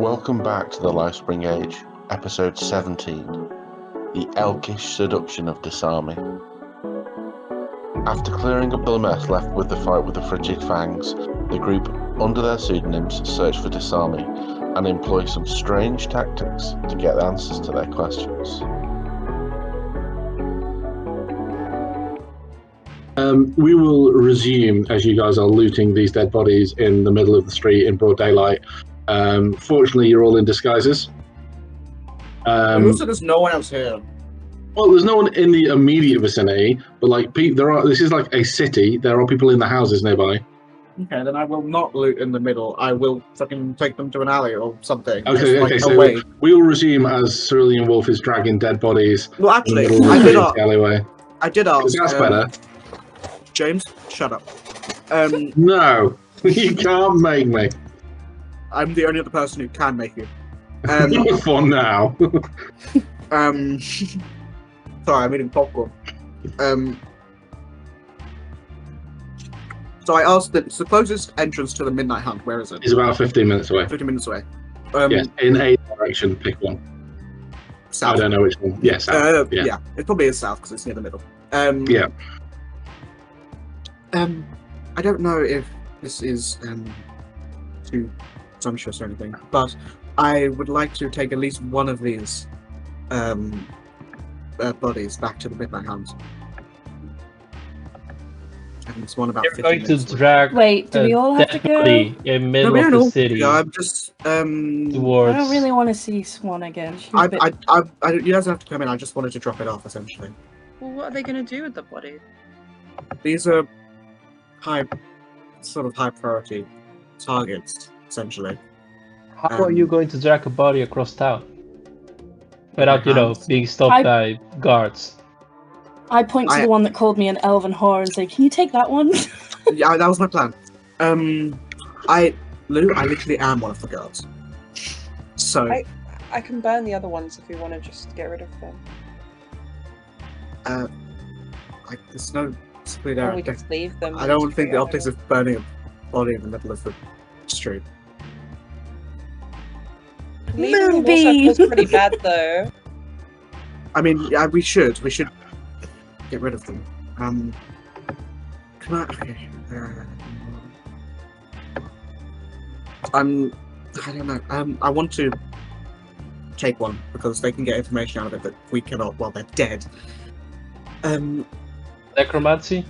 Welcome back to the Lifespring Age, episode 17, the Elkish Seduction of DeSarmi. After clearing up the mess left with the fight with the Frigid Fangs, the group, under their pseudonyms, search for DeSarmi and employ some strange tactics to get answers to their questions. We will resume as you guys are looting these dead bodies in the middle of the street in broad daylight. Fortunately, you're all in disguises. Also, there's no one else here. Well, there's no one in the immediate vicinity, but like this is like a city. There are people in the houses nearby. Okay, then I will not loot in the middle. I will fucking take them to an alley or something. Okay, so we will resume as Cerulean Wolf is dragging dead bodies. Well, actually, in the middle of the alleyway. I did ask. That's better. James, shut up. No, you can't make me. I'm the only other person who can make you. For now. Sorry, I'm eating popcorn. So I asked that it's the closest entrance to the Midnight Hunt. Where is it? It's about 15 minutes away. 15 minutes away. Yes, in a direction, pick one. South. I don't know which one. Yeah, south. Yeah, it probably is south because it's near the middle. Yeah. I don't know if this is too presumptuous or anything, but I would like to take at least one of these bodies back to the Midnight Hunt. And it's one about You're 15 going minutes to drag. Wait, do we all have to go? in the middle of the city. Yeah, I'm just towards. I don't really want to see Swan again. you guys have to come in. I just wanted to drop it off essentially. Well, what are they going to do with the body? These are high priority targets essentially. How are you going to drag a body across town without, being stopped I- by guards? I point to the one that called me an elven whore and say, "Can you take that one?" Yeah, that was my plan. I literally am one of the girls. So I can burn the other ones if you want to just get rid of them. there's no Or we just leave them. I don't think the optics of burning a body in the middle of the street. Leaving them also feels pretty bad though. I mean, yeah, we should get rid of them. Can I? Okay. I don't know. I want to take one because they can get information out of it that we cannot while they're dead. Necromancy?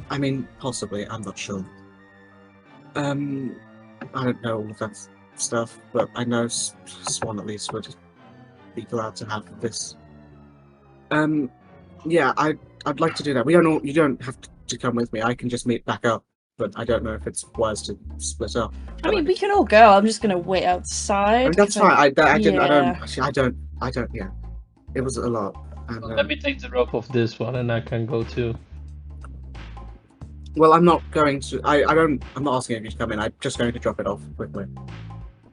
I mean, possibly. I'm not sure. I don't know all of that stuff, but I know Swan at least would be glad to have this. Yeah, I'd like to do that. You don't have to come with me. I can just meet back up, but I don't know if it's wise to split up. I mean, we can all go. I'm just gonna wait outside. I mean, that's fine. I don't. Yeah. It was a lot. And, Let me take the rope off this one, and I can go too. Well, I'm not going to. I'm not asking you to come in. I'm just going to drop it off quickly.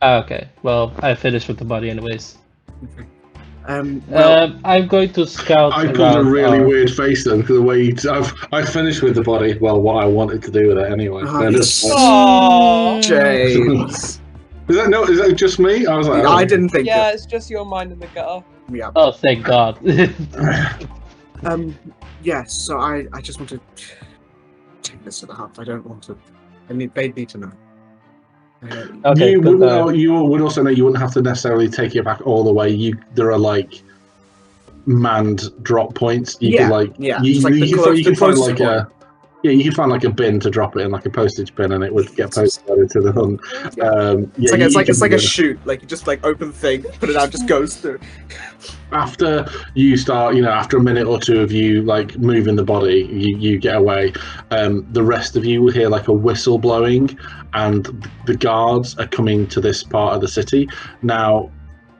Okay. Well, I finished with the body anyways. Okay. I'm going to scout. I put a really weird face then, because the way I finished with the body. Well, what I wanted to do with it anyway. Aww. James. Is that just me? I was like, I didn't think. Yeah, it's just your mind in the gutter. Yeah. Oh, thank God. Yes. So I just want to take this to the hut. I don't want to. They need to know. Okay, you would also know you wouldn't have to necessarily take it back all the way. There are like manned drop points. You can find like a bin to drop it in, like a postage bin, and it would get posted into the hunt. It's like a chute. Like you just like open the thing, put it out, just goes through. After you start, after a minute or two of you like moving the body, you get away. The rest of you will hear like a whistle blowing, and the guards are coming to this part of the city. Now,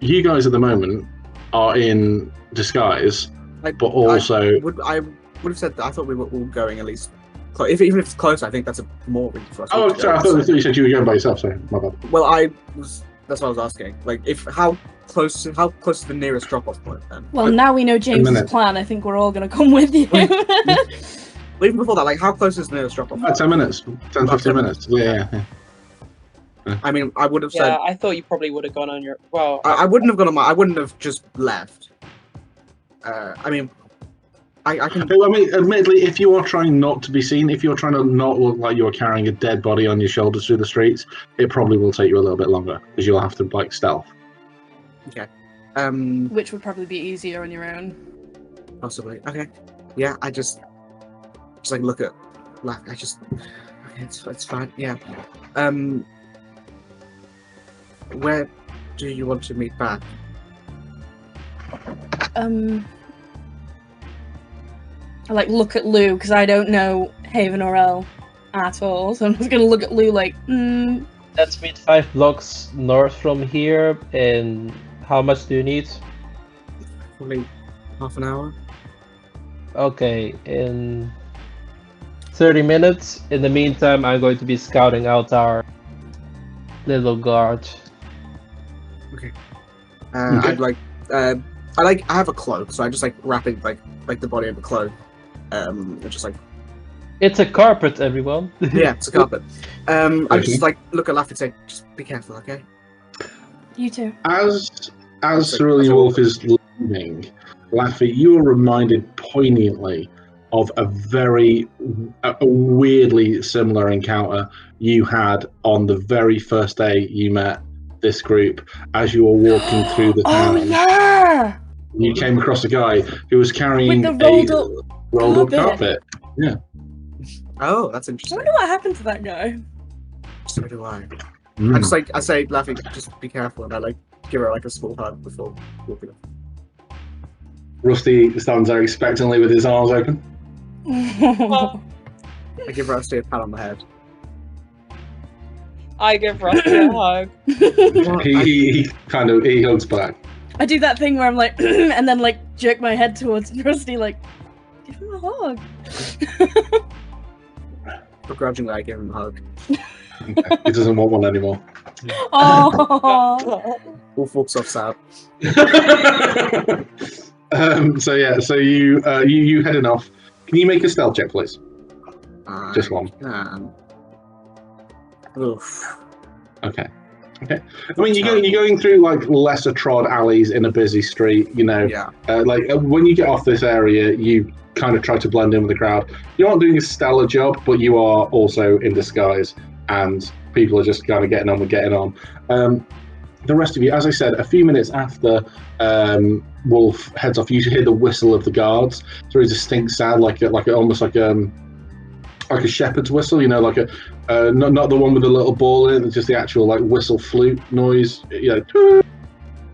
you guys at the moment are in disguise, but also I would have said that I thought we were all going at least. Even if it's close, I think that's a more reason for us. Oh, sorry, I thought you said you were going by yourself. Sorry, my bad. Well, that's what I was asking. Like, how close is the nearest drop-off point then? Well, now we know James's plan. I think we're all gonna come with you. Well, even before that, like, how close is the nearest drop-off? 10 minutes, 10, 15 minutes. Yeah. I mean, I would have said. Yeah, I thought you probably would have gone on your. Well, I wouldn't have gone on my. I wouldn't have just left. I mean, I can. I mean, admittedly, if you are trying not to be seen, if you're trying to not look like you're carrying a dead body on your shoulders through the streets, it probably will take you a little bit longer because you'll have to like stealth. Okay. Which would probably be easier on your own. Possibly. Okay. Yeah. I just like look at. Like I just. Okay, it's fine. Yeah. Where do you want to meet back? I like look at Lou because I don't know Haven or El at all, so I'm just gonna look at Lou like, Let's meet 5 blocks north from here. And how much do you need? Probably half an hour. Okay, in 30 minutes. In the meantime, I'm going to be scouting out our little guard. Okay. Okay. I'd like. I have a cloak, so I just like wrap it like the body of a cloak. Just like It's a carpet, everyone. yeah, it's a carpet. I just like look at Laffy and say, just be careful, okay? you too. As Cerulean Wolf is leaving, Laffy, you are reminded poignantly of a weirdly similar encounter you had on the very first day you met this group. As you were walking through the town, Oh yeah! you came across a guy who was carrying With the rolled up carpet. Yeah. Oh, that's I interesting. wonder what happened to that guy. So do I. Mm. I just like I say, Laffy, just be careful, and I like give her like a small hug before walking off. Rusty stands there expectantly with his arms open. Well, I give Rusty a pat on the head. I give Rusty a hug. He hugs back. I do that thing where I'm like, and then like jerk my head towards Rusty, like, give him a hug. Begrudgingly, I give him a hug. He doesn't want one anymore. Oh. Wolf walks off sad. So you heading off. Can you make a stealth check, please? Just one. Oof. Okay. I mean, you're going through like lesser trod alleys in a busy street. You know, Yeah. When you get off this area, you kind of try to blend in with the crowd. You're not doing a stellar job, but you are also in disguise, and people are just kind of getting on. The rest of you, as I said, a few minutes after Wolf heads off, you hear the whistle of the guards. It's a very distinct sound, almost like a shepherd's whistle. You know, like not the one with the little ball in it. It's just the actual like whistle flute noise. You know,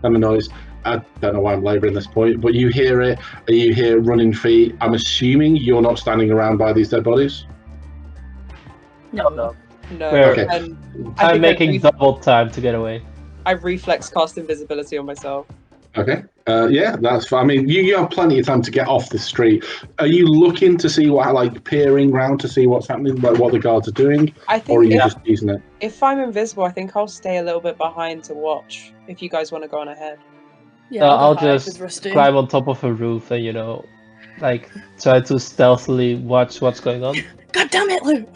kind of noise. I don't know why I'm labouring this point, but you hear it. You hear running feet. I'm assuming you're not standing around by these dead bodies. No. No. Okay. And I'm making double time to get away. I reflex cast invisibility on myself. Okay. Yeah, that's fine. I mean, you have plenty of time to get off the street. Are you looking to see peering around to see what's happening, like what the guards are doing, I think or are you just using it? if I'm invisible, I think I'll stay a little bit behind to watch. If you guys want to go on ahead. Yeah, I'll go hide with just Rusty. climb on top of a roof and, try to stealthily watch what's going on. God damn it, Lou!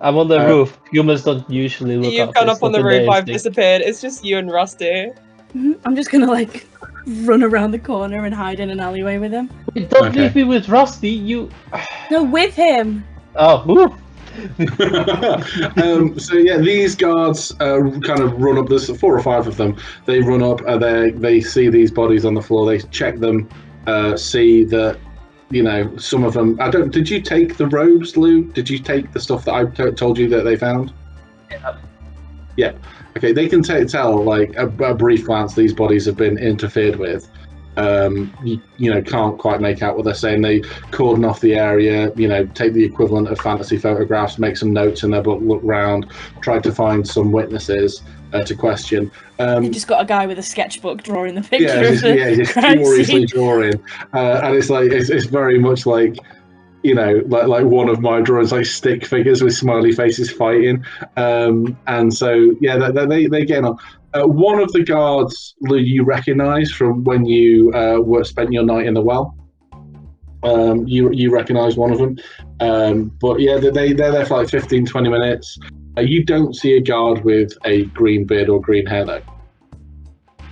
I'm on the roof. Humans don't usually look You've up. gone It's up on not the in their roof, I've instinct. disappeared. It's just you and Rusty. I'm just gonna run around the corner and hide in an alleyway with him. Don't Okay. leave me with Rusty, you... No, with him! Oh, woo. So yeah, these guards kind of run up. There's 4 or 5 of them. They run up. They see these bodies on the floor. They check them. See that, some of them. Did you take the robes, Lou? Did you take the stuff that I told you that they found? Yeah. Okay. They can tell like a brief glance. These bodies have been interfered with. Can't quite make out what they're saying. They cordon off the area, take the equivalent of fantasy photographs, make some notes in their book, look round, try to find some witnesses to question. You just got a guy with a sketchbook drawing the picture of the just crime furiously scene. drawing, and it's very much like one of my drawings, like stick figures with smiley faces fighting, and so yeah, they get on. One of the guards, Lou, you recognise from when you spent your night in the well. You recognise one of them, but yeah, they're there for like 15-20 minutes. You don't see a guard with a green beard or green hair though.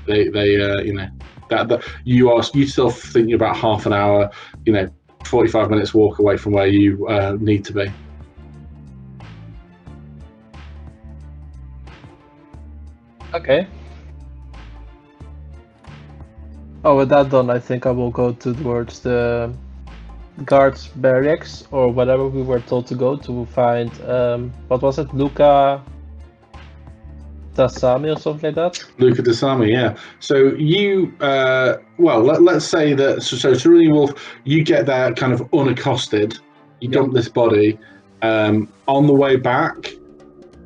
They you know, that you still think you're about half an hour, 45 minutes walk away from where you need to be. Okay. Oh, with that done, I think I will go towards the guards barracks or whatever we were told to go to find. What was it, Luca DeSarmi or something like that? Luca DeSarmi, yeah. So you, let's say that. So Cerulean Wolf, you get there kind of unaccosted. You dump this body. On the way back,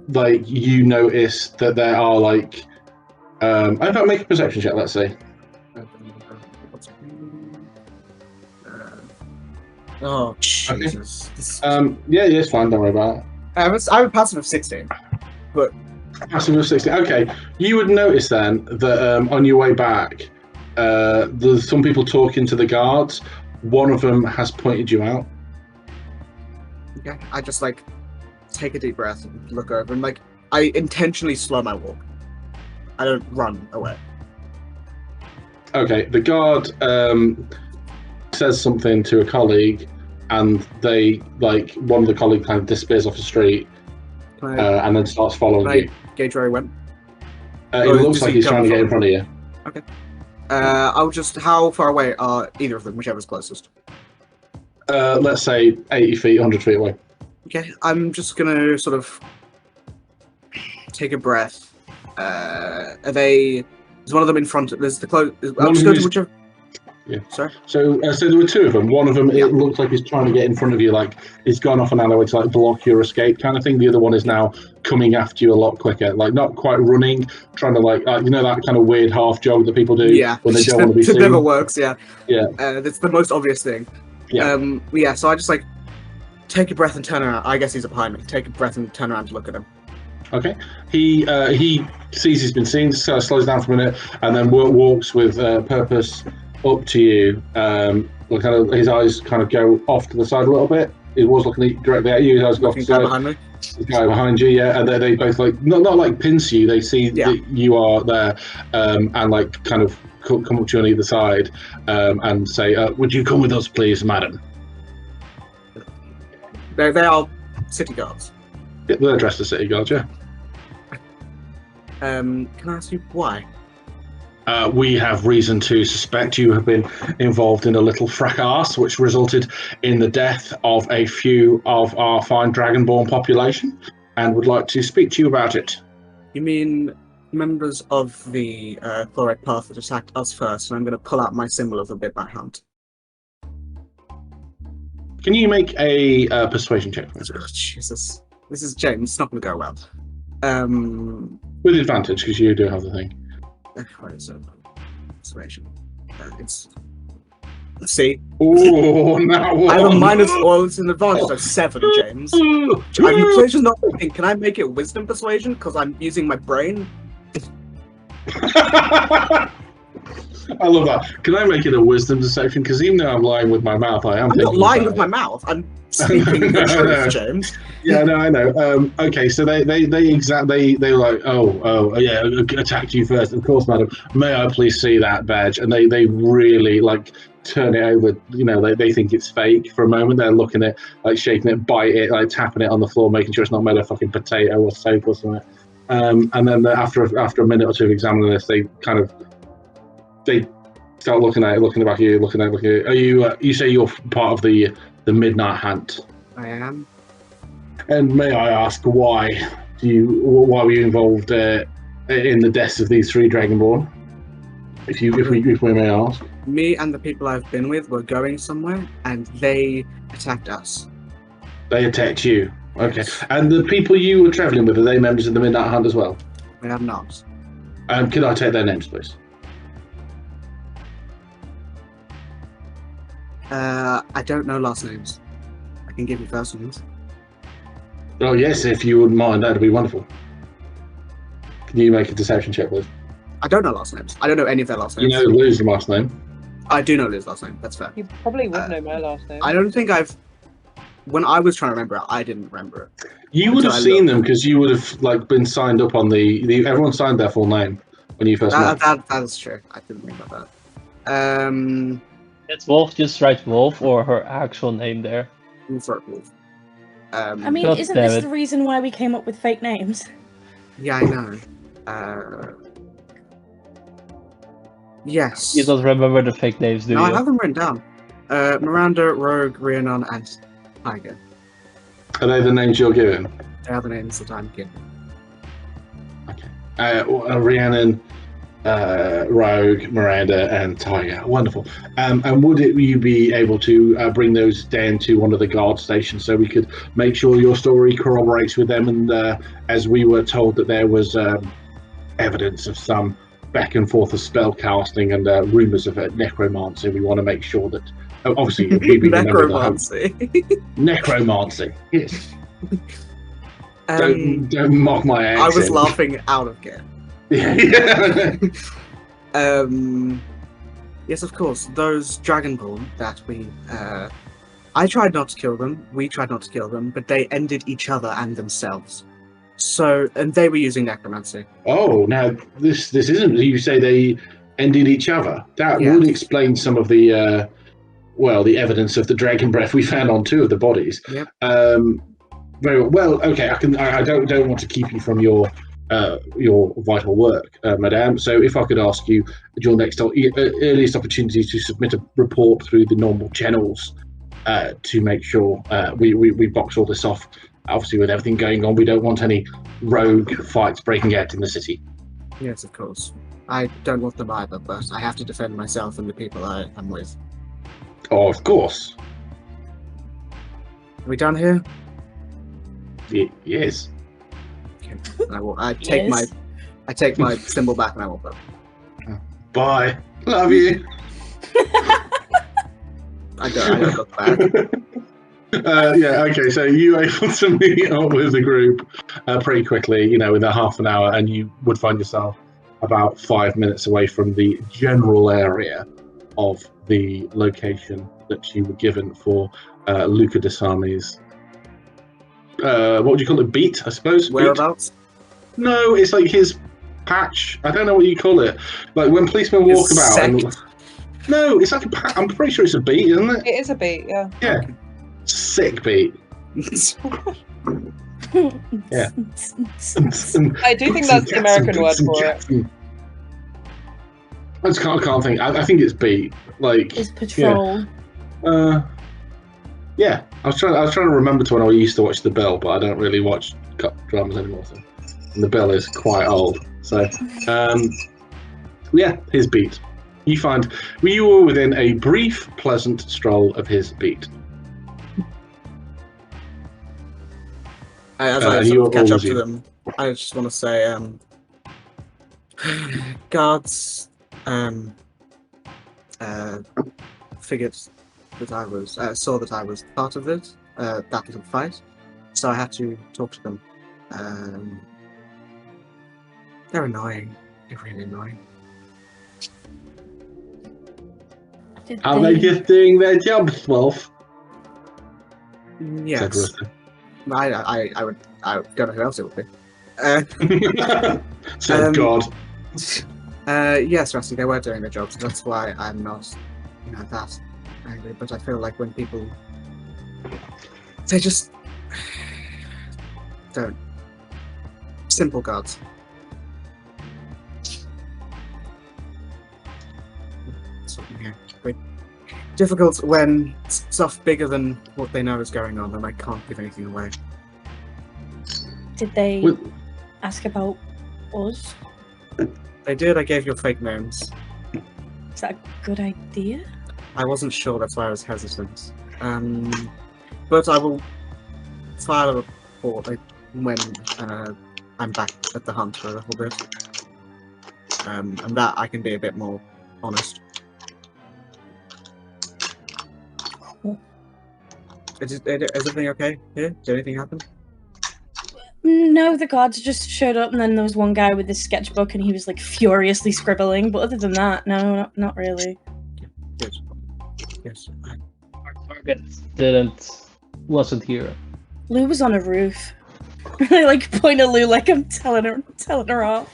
like you notice that there are like, in fact, make a perception check. Let's see. Oh Jesus! Yeah, it's fine. Don't worry about it. I have a passive of 16, but passive of 16. Okay, you would notice then that on your way back, there's some people talking to the guards. One of them has pointed you out. Okay, I just like take a deep breath and look over and like I intentionally slow my walk. I don't run away. Okay, the guard says something to a colleague, and they like one of the colleagues kind of disappears off the street, and then starts following you. Gauge where he went. It looks like he's trying to get in front of you. Okay. I'll just. How far away are either of them, whichever's closest? Let's say 80 feet, 100 feet away. Okay, I'm just gonna sort of take a breath. Are they? Is one of them in front? There's the close. I'll just go to whichever. Yeah. Sorry. So there were two of them. One of them, it looks like he's trying to get in front of you, like he's gone off an alleyway to like block your escape, kind of thing. The other one is now coming after you a lot quicker, like not quite running, trying to like that kind of weird half jog that people do when they don't want to be seen. It never works. Yeah. Yeah. That's the most obvious thing. Yeah. So I just like take a breath and turn around. I guess he's behind me. Take a breath and turn around to look at him. Okay. He sees he's been seen, so slows down for a minute, and then walks with purpose up to you. Kind of his eyes kind of go off to the side a little bit. He was looking directly at you. His eyes go off to the side. Behind me. The guy behind you, yeah, and they both like not like pinch you. They see that you are there, and like kind of come up to you on either side, and say, "Would you come with us, please, madam?" They are city guards. Yeah, they're dressed as city guards, yeah. Can I ask you why? We have reason to suspect you have been involved in a little fracas, which resulted in the death of a few of our fine dragonborn population, and would like to speak to you about it. You mean members of the Chloride Path that attacked us first, and I'm going to pull out my symbol of the Bidbat Hunt. Can you make a persuasion check? Oh, Jesus. This is James. It's not going to go well. With advantage, because you do have the thing. Right, so persuasion. It's see. Oh, no! I have a minus. Well, it's an advantage. Like 7, James. Persuasion's not working. Can I make it wisdom persuasion? Because I'm using my brain. I love that. Can I make it a wisdom deception? Because even though I'm lying with my mouth, I'm not lying with my mouth. I'm speaking the truth, James. Yeah, no, I know. Okay, so they were like, oh, yeah, attacked you first. Of course, madam. May I please see that badge? And they really like turn it over. They think it's fake for a moment. They're looking at like shaking it, bite it, like tapping it on the floor, making sure it's not made of fucking potato or soap or something. And then after a minute or two of examining this, they start looking at it, looking at you, looking at you. Are you? You say you're part of the Midnight Hunt. I am. And may I ask why were you involved in the deaths of these 3 Dragonborn? If we may ask. Me and the people I've been with were going somewhere, and they attacked us. They attacked you. Okay. Yes. And the people you were travelling with, are they members of the Midnight Hunt as well? They have not. Could I take their names, please? I don't know last names. I can give you first names. Oh yes, if you wouldn't mind, that'd be wonderful. Can you make a deception check, please? I don't know last names. I don't know any of their last names. You know Lou's last name. I do know Lou's last name. That's fair. You probably would know my last name. I don't think I've when I was trying to remember it, I didn't remember it. You would have Until I seen looked. them because you would have like been signed up on the everyone signed their full name when you first met. That is true. I didn't think about that. Did Wolf just write Wolf or her actual name there? Wolf. I mean, God isn't damn this it. the reason why we came up with fake names? Yeah, I know. Yes. You don't remember the fake names, do No, you? I have them written down. Miranda, Rogue, Rhiannon, and Tiger. Are they the names you're giving? They are the names that I'm giving. Rhiannon, Rogue, Miranda, and Tiger. Wonderful. And would you be able to bring those down to one of the guard stations so we could make sure your story corroborates with them? And as we were told that there was evidence of some back and forth of spell casting and rumours of necromancy, we want to make sure that. Obviously, we remember the Necromancy. necromancy. Yes. Don't mock my accent. I was laughing out of game. Yeah. Yes, of course. Those Dragonborn that we, I tried not to kill them. We tried not to kill them, but they ended each other and themselves. So, and they were using necromancy. Oh, now this isn't. You say they ended each other. That Yeah. would explain some of the the evidence of the dragon breath we found on 2 of the bodies. Yep. Very well. Okay, I don't want to keep you from your vital work, Madame. So if I could ask you at your next earliest opportunity to submit a report through the normal channels to make sure we box all this off. Obviously, with everything going on, we don't want any rogue fights breaking out in the city. Yes, of course. I don't want them either, but I have to defend myself and the people I'm with. Oh, of course. Are we done here? Yes. Okay. I take my symbol back and I walk up. Bye. Love you. I don't look back. Yeah, okay, so you were able to meet up with the group pretty quickly, within half an hour, and you would find yourself about 5 minutes away from the general area of the location that you were given for Luca DeSarmi's, what would you call it, beat, I suppose? Beat? Whereabouts? No, it's like his patch. I don't know what you call it. Like when policemen walk His about. sect? No, it's like I'm pretty sure it's a beat, isn't it? It is a beat, yeah. Yeah. Sick beat. Yeah. I do think that's the American word for it. I can't think. I think it's beat. Like Is patrol. yeah. I was trying to remember to when I used to watch The Bell, but I don't really watch dramas anymore. So. And The Bell is quite old. So yeah, his beat. You were within a brief, pleasant stroll of his beat. As I sort of catch up to them, I just want to say, guards, figured that I was, saw that I was part of it, that little fight, so I had to talk to them. They're annoying. They're really annoying. Are they just doing their jobs, Wolf? Yes. I don't know who else it would be. Said God. Yes, Rusty, they were doing their jobs. That's why I'm not, that angry. But I feel like when people, they just don't. Simple gods. Yeah, very difficult when stuff bigger than what they know is going on, and I can't give anything away. Did they ask about us? They did. I gave your fake names. Is that a good idea? I wasn't sure, that's why I was hesitant. But I will file a report when I'm back at the hunt for a little bit. And that I can be a bit more honest. Is everything okay here? Did anything happen? No, the guards just showed up, and then there was one guy with this sketchbook, and he was like furiously scribbling. But other than that, no, not really. Good. Yes. Our target didn't wasn't here. Lou was on a roof. I like point at Lou like I'm telling her off.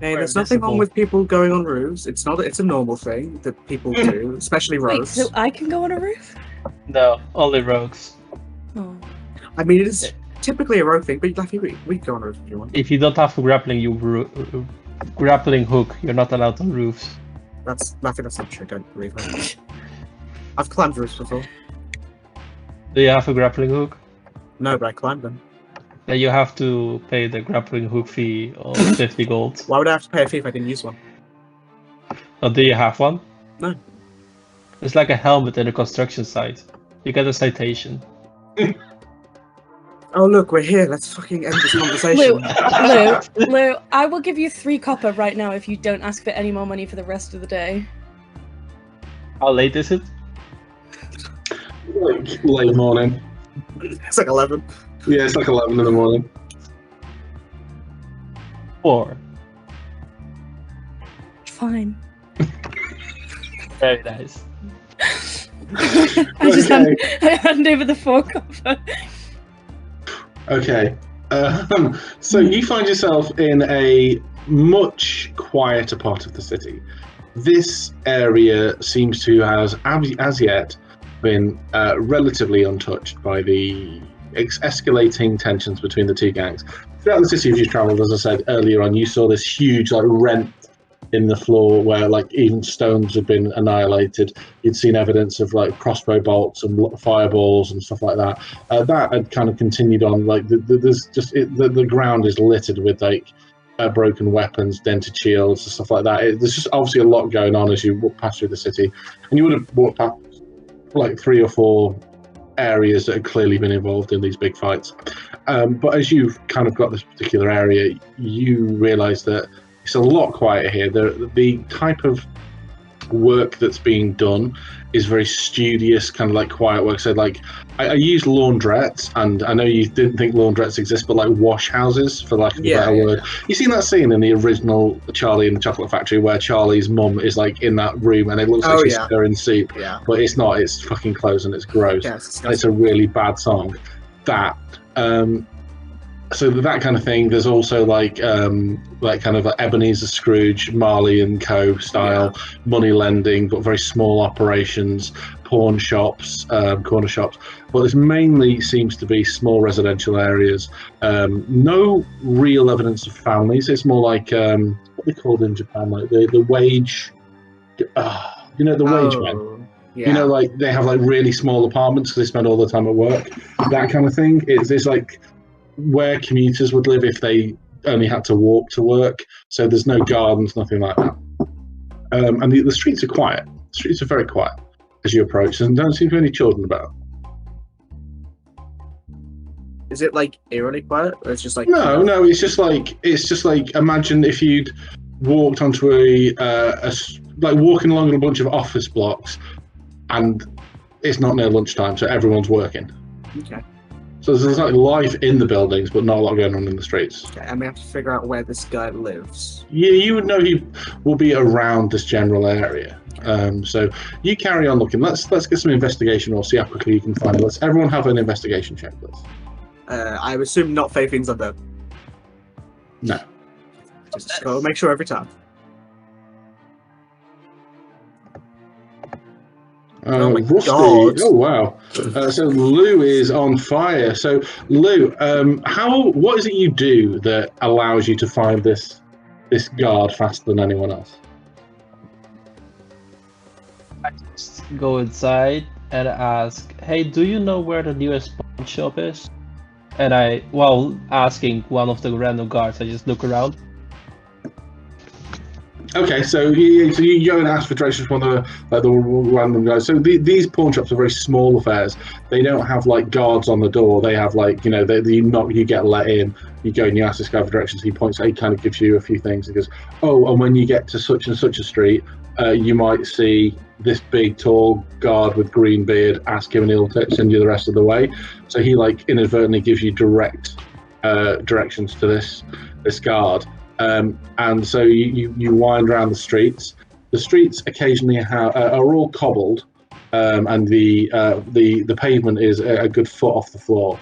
Hey, there's nothing wrong with people going on roofs. It's a normal thing that people do, especially Wait, rogues. so I can go on a roof? No, only rogues. Oh. I mean, it is typically a rogue thing, but Laffy, we can go on a roof if you want. If you don't have a grappling hook, you're not allowed on roofs. Laffy, that's not true. Don't believe me. I've climbed roofs before. Do you have a grappling hook? No, but I climbed them. Then you have to pay the grappling hook fee of 50 gold. Why would I have to pay a fee if I didn't use one? Oh, do you have one? No. It's like a helmet in a construction site. You get a citation. Oh look, we're here. Let's fucking end this conversation. Lou, I will give you 3 copper right now if you don't ask for any more money for the rest of the day. How late is it? Like late morning. It's like 11. Yeah, it's like 11 in the morning. 4. Fine. Very nice. I hand over the 4 copper. Okay. So you find yourself in a much quieter part of the city. This area seems to have, as yet, been relatively untouched by the escalating tensions between the two gangs. Throughout the city, as you travelled, as I said earlier on, you saw this huge rent in the floor where even stones had been annihilated. You'd seen evidence of crossbow bolts and fireballs and stuff like that. That had kind of continued on. There's just the ground is littered with broken weapons, dented shields, and stuff like that. There's just obviously a lot going on as you walk past through the city, and you would have walked past 3 or 4 areas that had clearly been involved in these big fights. But as you've kind of got this particular area, you realise that it's a lot quieter here. The type of work that's being done is very studious, kind of quiet work. So I use laundrettes, and I know you didn't think laundrettes exist, but wash houses, for lack of a better word. You seen that scene in the original Charlie and the Chocolate Factory where Charlie's mum is in that room and it looks like she's stirring soup, but it's not. It's fucking clothes and it's gross. Yeah, it's a really bad song. That so that kind of thing. There's also kind of Ebenezer Scrooge, Marley and Co. style money lending, but very small operations, pawn shops, corner shops. But this mainly seems to be small residential areas. No real evidence of families. It's more like what they called in Japan, the wage. The wage men. Yeah. They have really small apartments because they spend all the time at work. That kind of thing. It's where commuters would live if they only had to walk to work. So there's no gardens, nothing like that. And the streets are quiet. The streets are very quiet as you approach. There don't seem to be any children about. Is it eerily quiet, or it's just No. It's just imagine if you'd walked onto walking along a bunch of office blocks, and it's not near lunchtime, so everyone's working. Okay. So there's life in the buildings, but not a lot going on in the streets. Okay, and we have to figure out where this guy lives. Yeah, you would know he will be around this general area. So you carry on looking. Let's get some investigation, or see how quickly you can find it. Let's everyone have an investigation check, please. I assume not Faye things undead. No. Just gotta make sure every time. Oh my God. Oh wow! So Lou is on fire. So Lou, what is it you do that allows you to find this guard faster than anyone else? I just go inside and ask, "Hey, do you know where the nearest pawn shop is?" And while asking one of the random guards, I just look around. Okay, so you go and ask for directions from one of the random guys. So these pawn shops are very small affairs. They don't have guards on the door. They have you get let in. You go and you ask this guy for directions. He points. He kind of gives you a few things. He goes, "Oh, and when you get to such and such a street, you might see this big tall guard with green beard. Ask him, and he'll send you the rest of the way." So he inadvertently gives you direct directions to this guard. And so you wind around the streets. The streets occasionally are all cobbled, and the pavement is a good foot off the floor.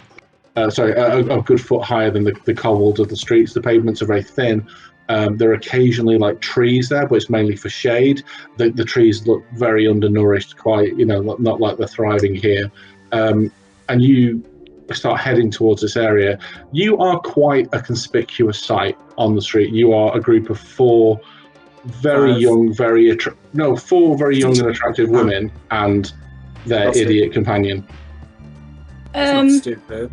A good foot higher than the cobbles of the streets. The pavements are very thin. There are occasionally like trees there, but it's mainly for shade. The trees look very undernourished, quite, not like they're thriving here. And you start heading towards this area. You are quite a conspicuous sight on the street. You are a group of four very young, four very young and attractive women and their idiot companion. He's not stupid.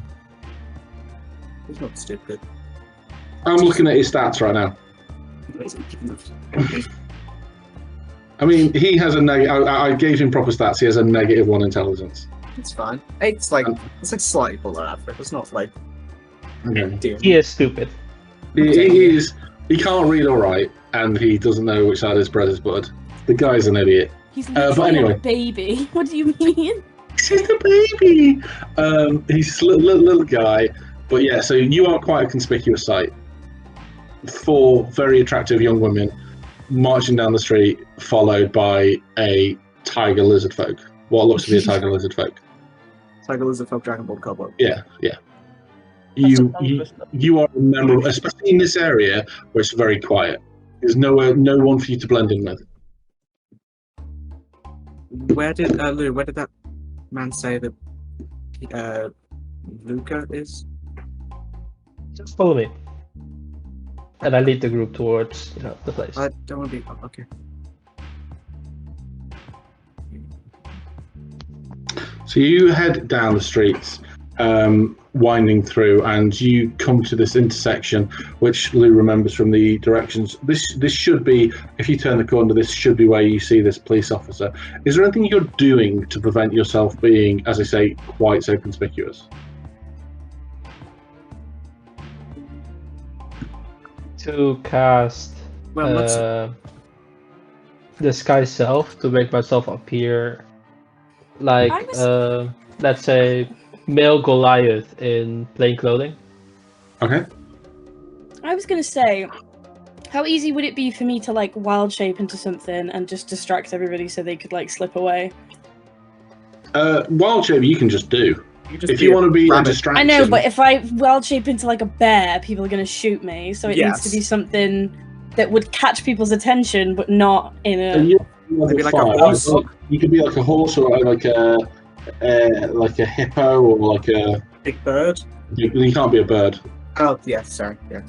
He's not stupid. I'm looking at his stats right now. I mean, he has a negative. I gave him proper stats. He has a -1 intelligence. It's fine. It's like slightly below average. It's not like. Okay. He is stupid. He is. He can't read or write, and he doesn't know which side his bread is buttered. The guy's an idiot. He's literally a baby. What do you mean? He's a baby. He's a little guy, but yeah. So you are quite a conspicuous sight. Four very attractive young women marching down the street, followed by a tiger lizard folk. What looks to be a tiger lizard folk. Tiger lizard folk, Dragon Ball Cobalt. Yeah. You are memorable, especially in this area where it's very quiet. There's no one for you to blend in with. Where did that man say that Luca is? Just follow me. And I lead the group towards the place. I don't want to be okay. So you head down the streets, winding through, and you come to this intersection, which Lou remembers from the directions. This should be, if you turn the corner, this should be where you see this police officer. Is there anything you're doing to prevent yourself being, as I say, quite so conspicuous? To cast disguise self to make myself appear like let's say male Goliath in plain clothing. Okay. I was gonna say, how easy would it be for me to like wild shape into something and just distract everybody so they could like slip away? Wild shape you can just do. If you want to be a distraction. I know, but if I wild shape into like a bear, people are going to shoot me. So it needs to be something that would catch people's attention, but not in a. Maybe like a horse. You could be like a horse, or like a hippo, or like a big bird. You can't be a bird. Oh yeah, sorry. Yeah.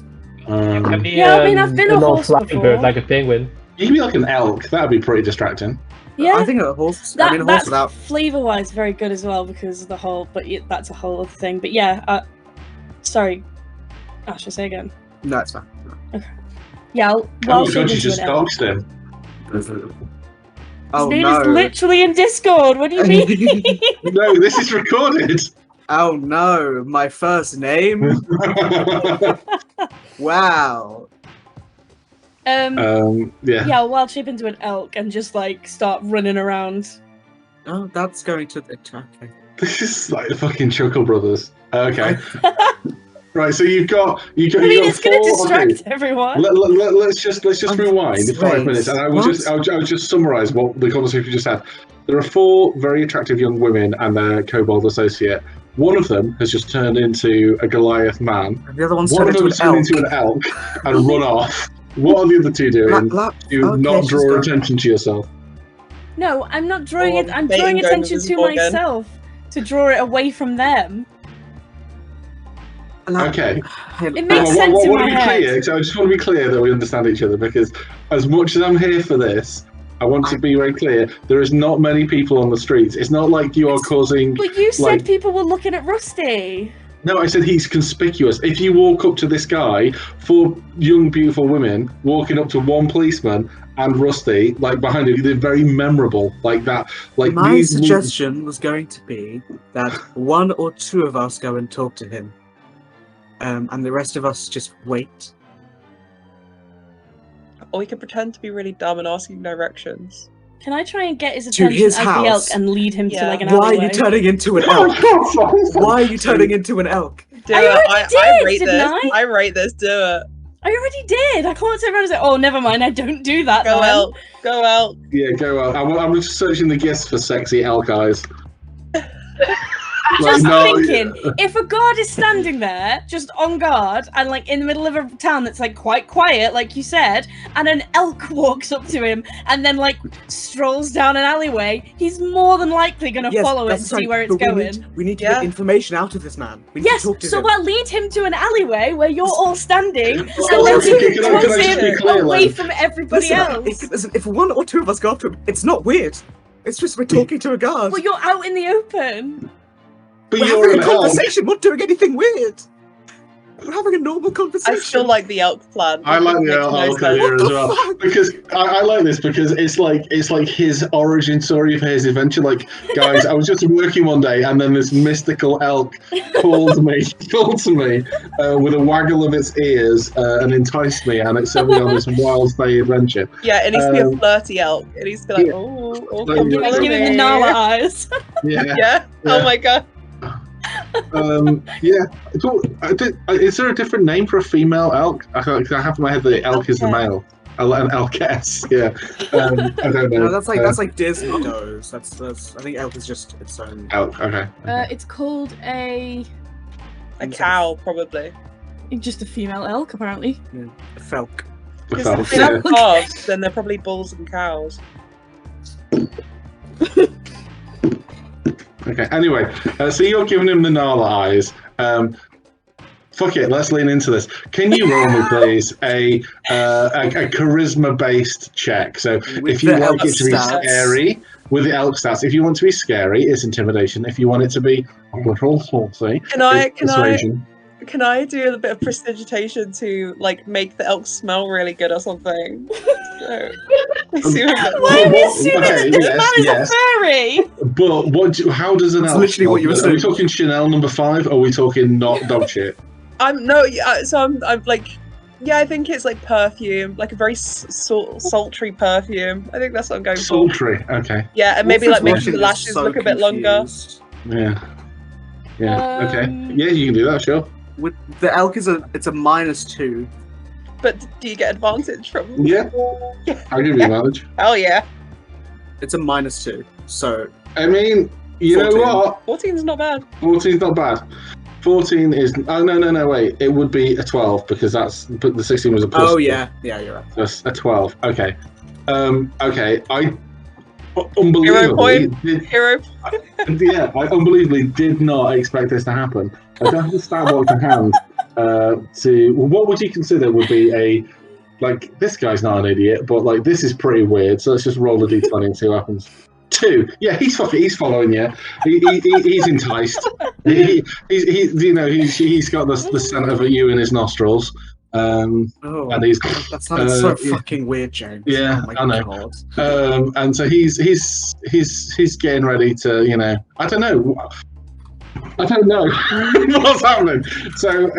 I mean, I've been a horse before. Bird, like a penguin. You can be like an elk. That would be pretty distracting. Yeah, I think a horse. That's without flavor-wise very good as well because of the whole. But that's a whole other thing. But yeah, sorry, Ash, I say again. No, it's fine. Okay. Yeah, you just doxed him. His name is literally in Discord. What do you mean? No, this is recorded. Oh no, my first name. Wow. Yeah, I'll wild shape into an elk and just like start running around. Oh, that's going to attack. This is like the fucking Chuckle Brothers. Okay. Right, so you've got. I mean, it's going to distract everyone. Let's just rewind 5 minutes, and I'll just summarise what the conversation we just had. There are four very attractive young women and their kobold associate. One of them has just turned into a Goliath man. And the other one's turned into an elk and run off. What are the other two doing to not draw attention to yourself? No, I'm not drawing it. I'm drawing attention to myself to draw it away from them. Okay. It makes sense in my head. So I just want to be clear that we understand each other, because as much as I'm here for this, I want to be very clear. There is not many people on the streets. It's not like you are causing. But you said people were looking at Rusty. No, I said he's conspicuous. If you walk up to this guy, four young, beautiful women walking up to one policeman and Rusty, like behind him, they're very memorable, like that. Like my suggestion was going to be that one or two of us go and talk to him, and the rest of us just wait. Or we can pretend to be really dumb and asking directions. Can I try and get his attention as the elk and lead him to like an alleyway? Why are you turning into an elk? Why are you turning into an elk? Do it. I rate this. I rate this. Do it. I already did. I can't turn around and say, "Oh, never mind. I don't do that." Go then. out. Go out. Yeah, go out. I'm just searching the gifts for sexy elk eyes. Just no, thinking, if a guard is standing there, just on guard, and like in the middle of a town that's like quite quiet, like you said, and an elk walks up to him and then like strolls down an alleyway, he's more than likely going to follow it and see where it's going. We need to get information out of this man. We need Yes, to talk to so him. we'll lead him to an alleyway where you're all standing, and Oh, then okay, he can I pulls just be him clear, away then? from everybody else. Listen, if one or two of us go up to him, it's not weird. It's just we're talking to a guard. Well, you're out in the open. But We're you're having an a elk. conversation. We're not doing anything weird. We're having a normal conversation. I still like the elk plan. I like the Makes no elk sense. idea as What the well fuck? because I like this because it's like his origin story for his adventure. Like, guys, I was just working one day and then this mystical elk called to me with a waggle of its ears and enticed me, and it sent me on this wild day adventure. Yeah, it needs to be a flirty elk. It needs to be like, Yeah. oh, Like, come yeah. follow Give him the me. Nala eyes. Yeah. Yeah. Oh my god. Yeah. Is there a different name for a female elk? I have in my head the elk is the male. An elkess. Yeah. I don't know. No, that's like Disney does. That's I think elk is just its own. elk. Okay. It's called a cow, probably. just a female elk, apparently. A felk. Because Elk, if they yeah. have calves, then they're probably bulls and cows. Okay. Anyway, so you're giving him the Nala eyes. Fuck it. Let's lean into this. Can you roll me, please, a charisma-based check? So With if you the want elk it to be stats. scary, with the elk stats. If you want it to be scary, it's intimidation. If you want it to be a little saucy, it's persuasion. Can I do a bit of prestidigitation to like make the elk smell really good or something? So, see what I mean? Why are we What- assuming okay, that this yes, man is yes. a fairy? But how does an That's elk? literally what you were smell? Are we saying. talking Chanel number 5? Or are we talking not dog shit? I'm like, yeah, I think it's like perfume, like a very sultry perfume. I think that's what I'm going for. Sultry. Okay. Yeah, and maybe Wolf's like make Russian the is lashes so look a bit longer. confused. Yeah. Yeah. Okay. Um, Yeah, you can do that. Sure. With the elk it's a -2. But do you get advantage from? Yeah. I'll give you advantage. Hell yeah. It's a -2. So I mean, you 14. know what? 14's not bad. 14's not bad. 14 is. Oh no! Wait, it would be a 12 because but the 16 was a plus. oh yeah, you're right. That's a 12. Okay. Okay. I unbelievably did, Hero. yeah, I unbelievably did not expect this to happen. I don't have the stat block to hand. What would you consider would be a like this guy's not an idiot, but like this is pretty weird. So let's just roll a d20 and see what happens. 2. Yeah, he's following you. He's enticed. He's got the scent of you in his nostrils. And he's that sounded so yeah. fucking weird, James. Yeah, oh my I know. God. And so he's getting ready to, I don't know what's happening. So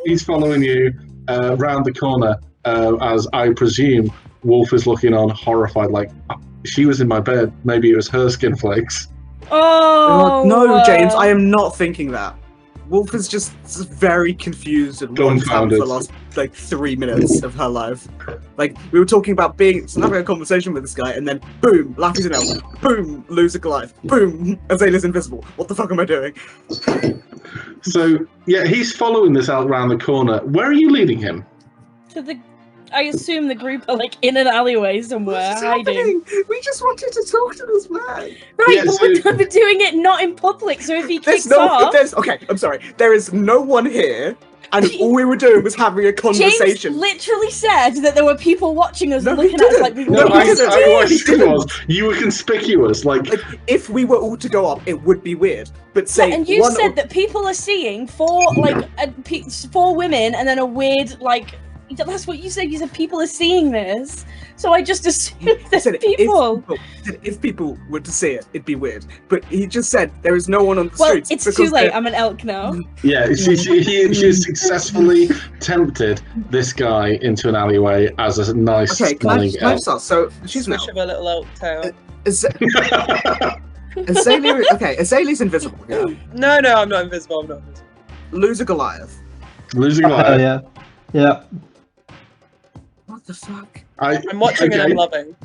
he's following you round the corner as I presume Wolf is looking on horrified, like she was in my bed. Maybe it was her skin flakes. Oh No, James, I am not thinking that. Wolf is just very confused and run for the last 3 minutes of her life. Like we were talking about having a conversation with this guy, and then boom, Laffy's an elf. Boom, lose a Goliath. Boom, Azalea's invisible. What the fuck am I doing? So yeah, he's following this out round the corner. Where are you leading him? I assume the group are like in an alleyway somewhere What's hiding. happening? We just wanted to talk to this man. Right, Yeah, but so- we're doing it not in public, so if he kicks off... Okay, I'm sorry. There is no one here, and all we were doing was having a conversation. James literally said that there were people watching us No, looking he at us didn't. like we No, were he I didn't. what He I said didn't. was you were conspicuous. Like If we were all to go up, it would be weird. But say and you one said that people are seeing four women and then a weird that's what you said. You said people are seeing this, so I just assumed there's said people. if people were to see it, it'd be weird. But he just said there is no one on the Well, streets. it's because too late. they're- I'm an elk now. yeah, she successfully tempted this guy into an alleyway as a nice Okay, can I smelling just elk. start? So she's an Swish elf. of a little elk tail. Azalea's invisible. Yeah. No, I'm not invisible. Lose a Goliath. Losing a life. Yeah. Yeah. What the fuck? I'm watching and I'm loving.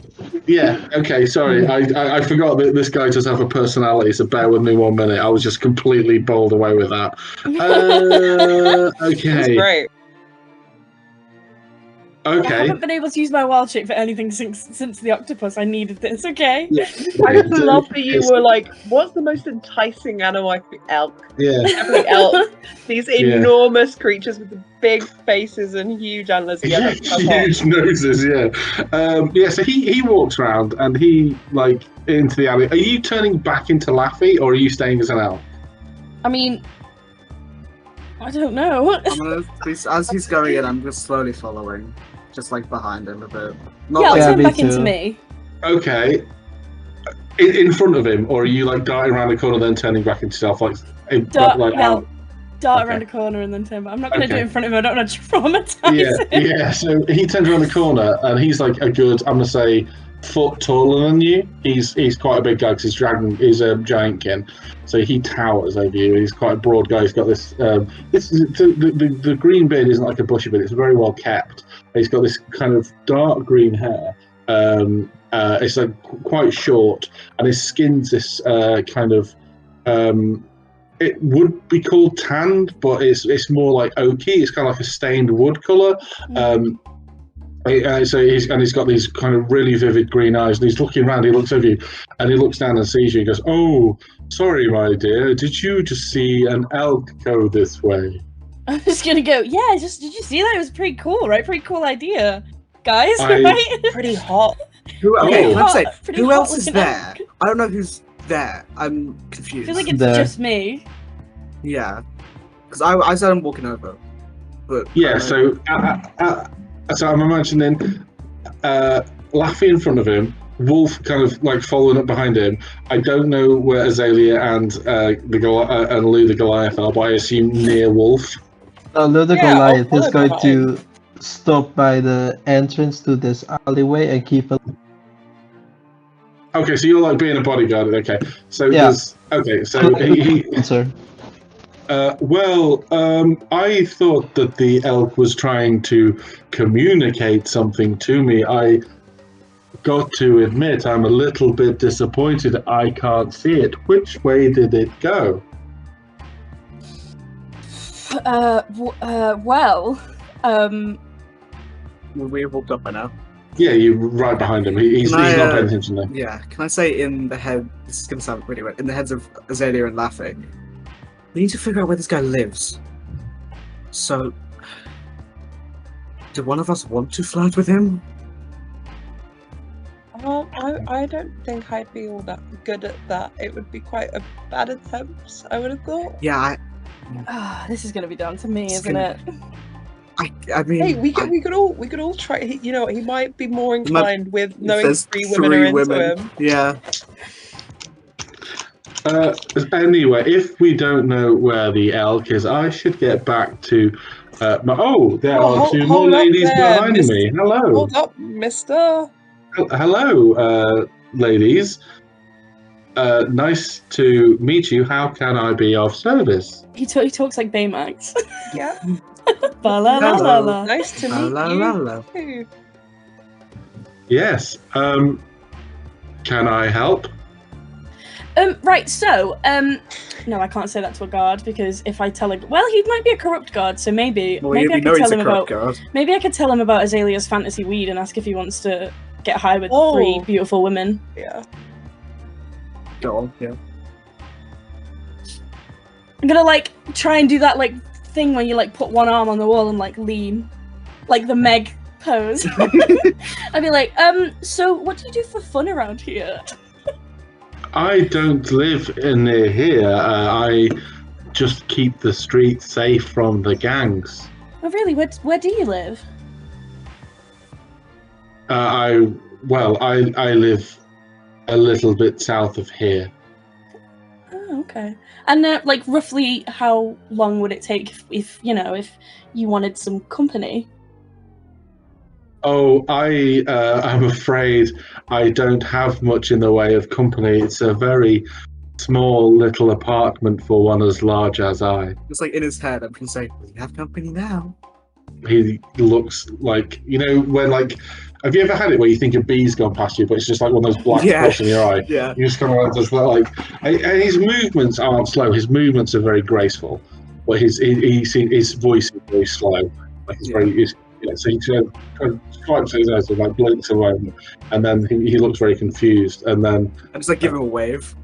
Yeah, okay, sorry. I forgot that this guy does have a personality, so bear with me 1 minute. I was just completely bowled away with that. It's Okay. great. I Okay. haven't been able to use my wild shape for anything since the octopus. I needed this, okay? Yeah. I just love that you were like, what's the most enticing animal I could elk? Yeah. Definitely elk. These enormous creatures with the big faces and huge antlers. Yeah, that's hot. Huge noses, yeah. Yeah, so he walks around and he, like, into the alley. Are you turning back into Laffy or are you staying as an elf? I mean, I don't know. I'm gonna, as he's going in, I'm just slowly following, just like behind him a bit. Not Yeah, I'll like Yeah, turn me back into too. me. Okay. In front of him, or are you, like, darting around the corner then turning back into yourself, like, Dart, like well, out? dart Okay. around a corner and then turn back. I'm not going to do Okay. it in front of him. I don't want to traumatize Yeah, him. yeah. So he turns around the corner and he's like a good, I'm gonna say, foot taller than you. He's quite a big guy because he's a giantkin, so he towers over you. He's quite a broad guy. He's got this. The green beard isn't like a bushy beard. It's very well kept. He's got this kind of dark green hair. It's like quite short, and his skin's this kind of. It would be called tanned, but it's more like oaky. It's kind of like a stained wood color. So he's got these kind of really vivid green eyes, and he's looking around. He looks over you, and he looks down and sees you. He goes, "Oh, sorry, my dear. Did you just see an elk go this way?" I'm just going to go, yeah, did you see that? It was pretty cool, right? Pretty cool idea. Guys, I- right? Pretty hot. okay, Oh. let's say, Pretty who hot else is looking there? elk. I don't know who's there. I'm I confused. feel like it's There. just me. Yeah, because I said I'm walking over, but Yeah. So I'm imagining Laffy in front of him, Wolf kind of like following up behind him. I don't know where Azalea and and Lou the Goliath are, but I assume near Wolf. Lou the Yeah, Goliath I'll is follow going to stop by the entrance to this alleyway and keep a Okay, so you're like being a bodyguard. Okay, so Yeah. there's okay, so he answer. I thought that the elk was trying to communicate something to me. I got to admit I'm a little bit disappointed I can't see it. Which way did it go? Well, we walked up by now. Yeah, you're right behind him. He's Can I, not paying attention there. Yeah, can I say in the head? This is gonna sound really weird. In the heads of Azalea and Laffy, we need to figure out where this guy lives. So, do one of us want to flirt with him? I don't think I'd be all that good at that. It would be quite a bad attempt, I would have thought. Yeah, this is going to be down to me, It's isn't gonna- it? I mean, Hey, we could all try. You know, he might be more inclined with knowing there's three women are into him. Yeah. Anyway, if we don't know where the elk is, I should get back to there are two more hold up ladies there, behind Miss- me. Hello. Hold up, mister. Hello, ladies. Nice to meet you. How can I be of service? He talks like Baymax. Yeah, Ba la la la la. nice to La, meet la, you. la, la. too. Yes. Can I help? Right, so, no, I can't say that to a guard because if I tell well, he might be a corrupt guard, so maybe Well, I we know could he's tell a him corrupt about guard. maybe I could tell him about Azalea's fantasy weed and ask if he wants to get high with Oh. 3 beautiful women. Yeah. Go on, yeah. I'm gonna like try and do that like thing where you like put one arm on the wall and like lean, like the Meg pose. I'd be like, so what do you do for fun around here? I don't live near here. I just keep the streets safe from the gangs. Oh really? Where do you live? I live a little bit south of here. Oh, okay. And like roughly how long would it take if you wanted some company? Oh, I'm afraid I don't have much in the way of company. It's a very small little apartment for one as large as I. It's like in his head, I'm gonna say, we have company now. he looks like, you know, when like, have you ever had it where you think a bee's gone past you, but it's just like one of those black spots in your eye? Yeah. You just kind of like does that, like, and his movements aren't slow. His movements are very graceful, but his voice is very slow. Like it's very, so he kind of stripes his eyes and like blinks away, and then he looks very confused, and then I just like give him a wave.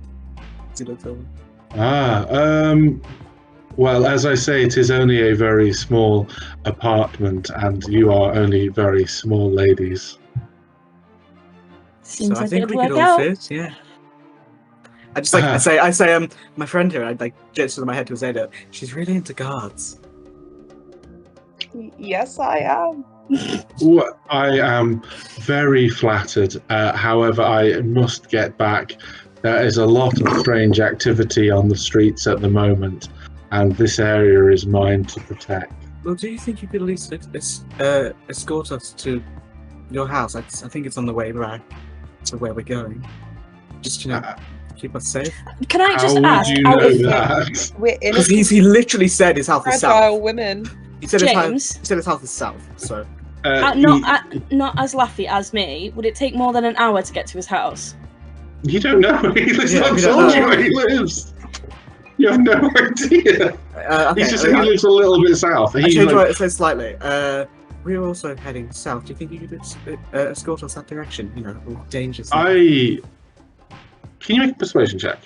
Does he look over? Well, as I say, it is only a very small apartment, and you are only very small ladies. Seems So I like think it'd we could work all out. fit. Yeah. I just like I say my friend here. I like gesture my head to Zeta. She's really into guards. Yes, I am. Well, I am very flattered. However, I must get back. There is a lot of strange activity on the streets at the moment, and this area is mine to protect. Well, do you think you could at least escort us to your house? I think it's on the way back to where we're going. Just keep us safe. Can I just How ask? would you know that? We're in Because he literally said his house is fragile south. women. He said James? his house is south. So Not as Laffy as me. Would it take more than an hour to get to his house? You don't know where he lives. Yeah, I'm we don't told you know. where he lives. You have no idea. okay, He's just he lives a little bit south. I He's changed like, what it says slightly. We're also heading south. Do you think you could escort us that direction? You know, dangerous. Can you make a persuasion check?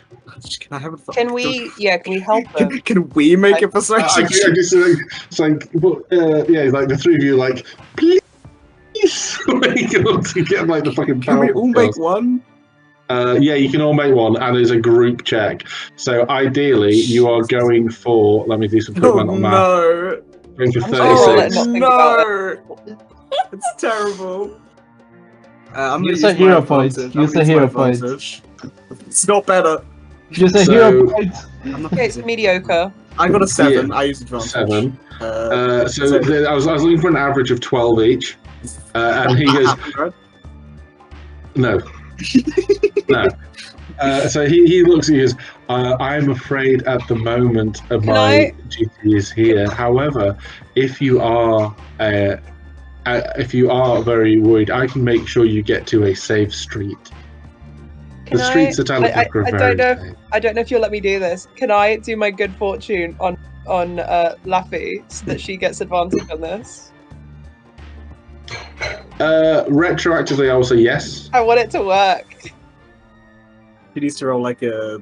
Can I have a Can we? Yeah, can we help them? Can we make a persuasion I check? just it's like, yeah, like the three of you, like, please, like, to get like the fucking. Can we all make one? Yeah, you can all make one, and it's a group check. So ideally, you are going for. Let me do some quick Oh mental math. no! Going for I'm sorry, let's 36. not think about No! It's terrible. I'm Use gonna a hero my point. advantage. I'm Use a gonna hero my point. advantage. It's not better. Just a So- hero point. I'm not Okay, it's mediocre. I got a 7. Yeah, I used advantage. 7. Uh, I was looking for an average of 12 each, and he goes, no. No. So he looks at you and goes, I'm afraid at the moment my duty is here. However, if you are very worried, I can make sure you get to a safe street. Can The streets at Elkish are very safe. I don't know if you'll let me do this. Can I do my good fortune on Laffy so that she gets advantage on this? Retroactively, I will say yes. I want it to work. He needs to roll like a.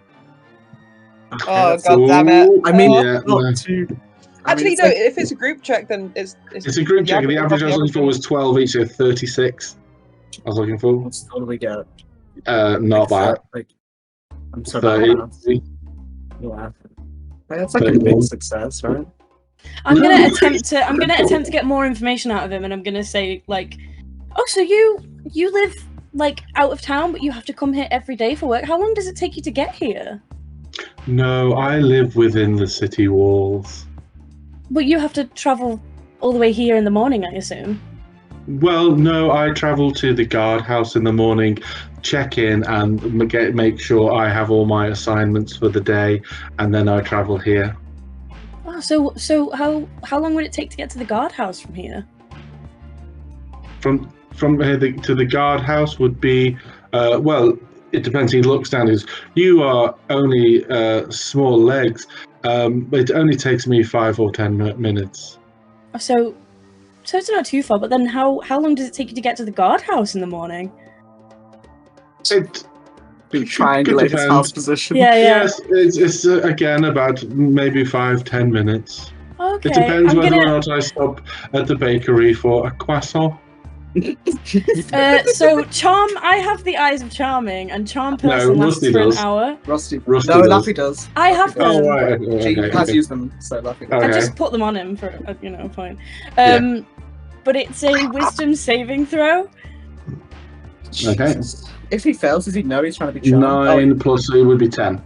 Okay, Oh that's- god damn it! Ooh, I mean, yeah, not no. too. Actually, no. If it's a group check, then it's It's a group check. The average I was looking for was 12 each, so 36. I was looking for. What do we get? Not bad. I'm so bad. at maths. 30. Yeah. That's like a big success, right? I'm gonna attempt to get more information out of him, and I'm gonna say like, oh, so you live like out of town, but you have to come here every day for work. How long does it take you to get here? No, I live within the city walls. But you have to travel all the way here in the morning, I assume. Well, no, I travel to the guardhouse in the morning, check in, and make sure I have all my assignments for the day, and then I travel here. Oh, so how long would it take to get to the guardhouse from here? From here to the guardhouse would be, well, it depends. He looks down. You are only small legs. It only takes me 5 or 10 minutes. So it's not too far. But then how long does it take you to get to the guardhouse in the morning? It Triangulate his depend. house position. Yeah. Yes, it's again about maybe 5-10 minutes. Okay. It depends I'm whether gonna... or not I stop at the bakery for a croissant. So charm. I have the eyes of charming, and charm person lasts Rusty for does. an hour. Rusty. Rusty No, does. Laffy does. I have Laffy does. them. Oh, right. She Okay, has okay. used them, so Laffy does. Okay. I just put them on him for fine. Yeah. But it's a wisdom saving throw. Okay. If he fails, does he know he's trying to be charmed? 9 plus 2 would be 10.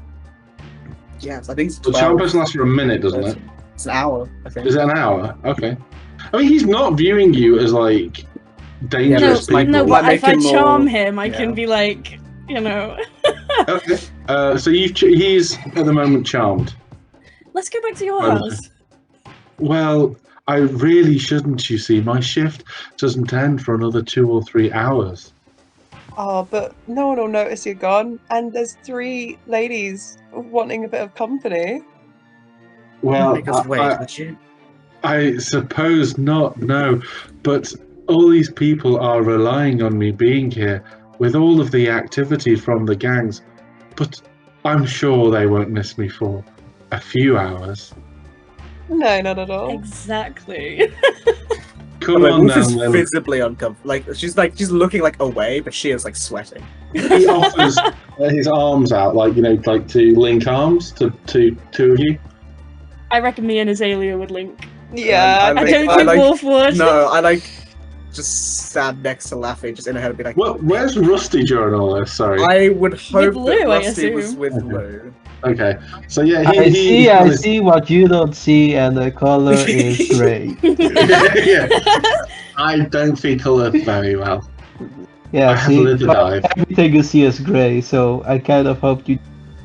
Yes, I think it's The 12. charm person lasts for a minute, doesn't it? It's an hour, I think. Is it an hour? Okay. I mean, he's not viewing you as like dangerous like, people. No, Might but if make I him more- charm him, I yeah. can be like, Okay. So he's at the moment charmed. let's go back to your Okay. house. Well, I really shouldn't, you see. My shift doesn't end for another 2 or 3 hours. Oh, but no one will notice you're gone, and there's 3 ladies wanting a bit of company. Well, Make us wait, would you? I suppose not, no. But all these people are relying on me being here with all of the activity from the gangs. But I'm sure they won't miss me for a few hours. No, not at all. Exactly. Come on Wolf now, is Lily. visibly uncomfortable. She's looking like away, but she is like sweating. He offers his arms out, like to link arms to two of you. I reckon me and Azalea would link. Yeah, I don't think Wolf would. No, I just stand next to Laffy, just in her head and be like, Well, where's Rusty during all this? Sorry. I would hope Lou, that I Rusty was assume. with Okay. Lou. Okay, so yeah, I see what you don't see, and the color is gray. Yeah. I don't see colour very well. Yeah, I have see, lived a dive. everything you see is gray, so I kind of hoped you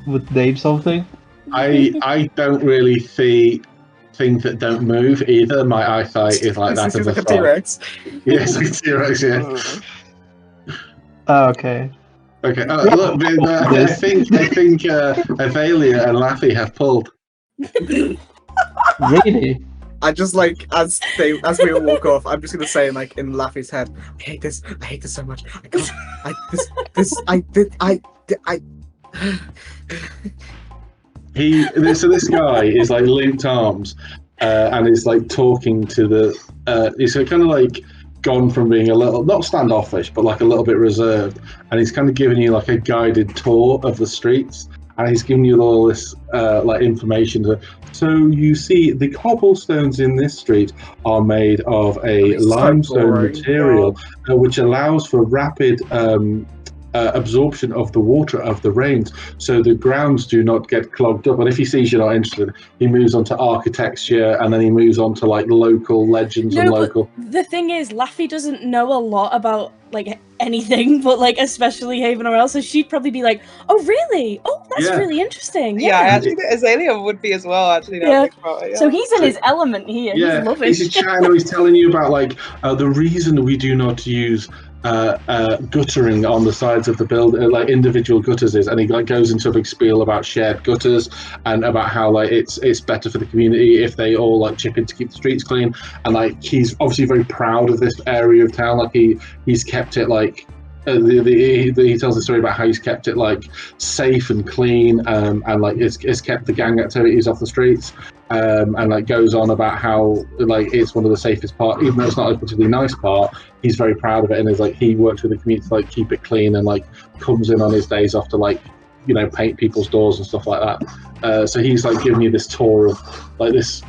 would name something. I don't really see things that don't move either. My eyesight is like that This of is a like a frog. T-Rex. Yes, like a T-Rex, yeah. Okay. Okay, look, I think Avalia and Laffy have pulled. Really? I just like as we all walk off, I'm just gonna say like in Laffy's head, I hate this so much. I can't. So this guy is like linked arms, and is like talking to the. He's kind of like gone from being a little not standoffish, but like a little bit reserved, and he's kind of giving you like a guided tour of the streets, and he's giving you all this like information. So you see, the cobblestones in this street are made of a limestone material, which allows for rapid absorption of the water of the rains, so the grounds do not get clogged up. And if he sees you're not interested, he moves on to architecture, and then he moves on to like local legends and local. The thing is, Laffy doesn't know a lot about like anything, but like especially Haven or else, so she'd probably be like, "Oh, really? Oh, that's really interesting." Yeah, I actually think Azalea would be as well. Actually, now I think about it, yeah. So he's in his element here. Yeah, he's loving. he's chatting. He's telling you about like the reason we do not use guttering on the sides of the building, like individual gutters is, and he like goes into a big spiel about shared gutters and about how like it's better for the community if they all like chip in to keep the streets clean. And like he's obviously very proud of this area of town. Like he's kept it like. He tells a story about how he's kept it like safe and clean, and like it's kept the gang activities off the streets, and like goes on about how like it's one of the safest part, even though it's not a particularly nice part. He's very proud of it, and is like he works with the community to like keep it clean, and like comes in on his days off to like paint people's doors and stuff like that. So he's like giving you this tour of like this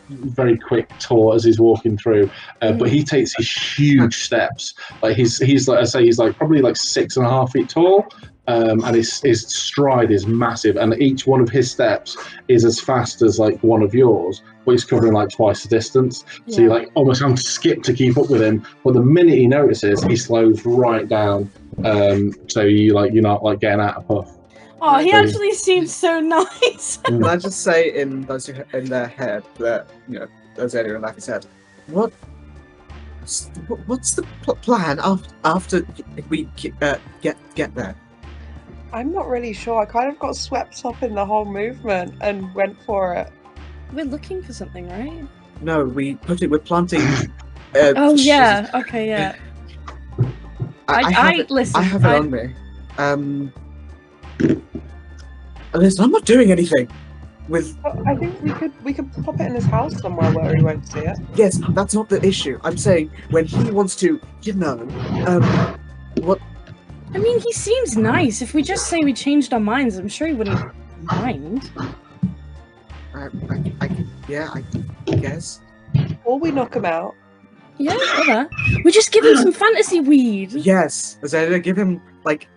very quick tour as he's walking through, but he takes his huge steps. Like he's like I say, he's like probably like 6.5 feet tall, and his stride is massive, and each one of his steps is as fast as like one of yours, but he's covering like twice the distance. So you like almost have to skip to keep up with him, but the minute he notices, he slows right down, so you're not like getting out of puff. Oh, he actually seems so nice. Can I just say in their head that Azalea and Laffy said, what's the plan after we get there? I'm not really sure. I kind of got swept up in the whole movement and went for it. We're looking for something, right? No, we're planting. Oh yeah. Okay. Yeah. I listen. I have it on me. Listen, I'm not doing anything with. I think we could pop it in his house somewhere where he won't see it. Yes, that's not the issue. I'm saying when he wants to, what? I mean, he seems nice. If we just say we changed our minds, I'm sure he wouldn't mind. I guess. Or we knock him out. Yeah, whatever. We just give him some fantasy weed. Yes, Azalea, give him like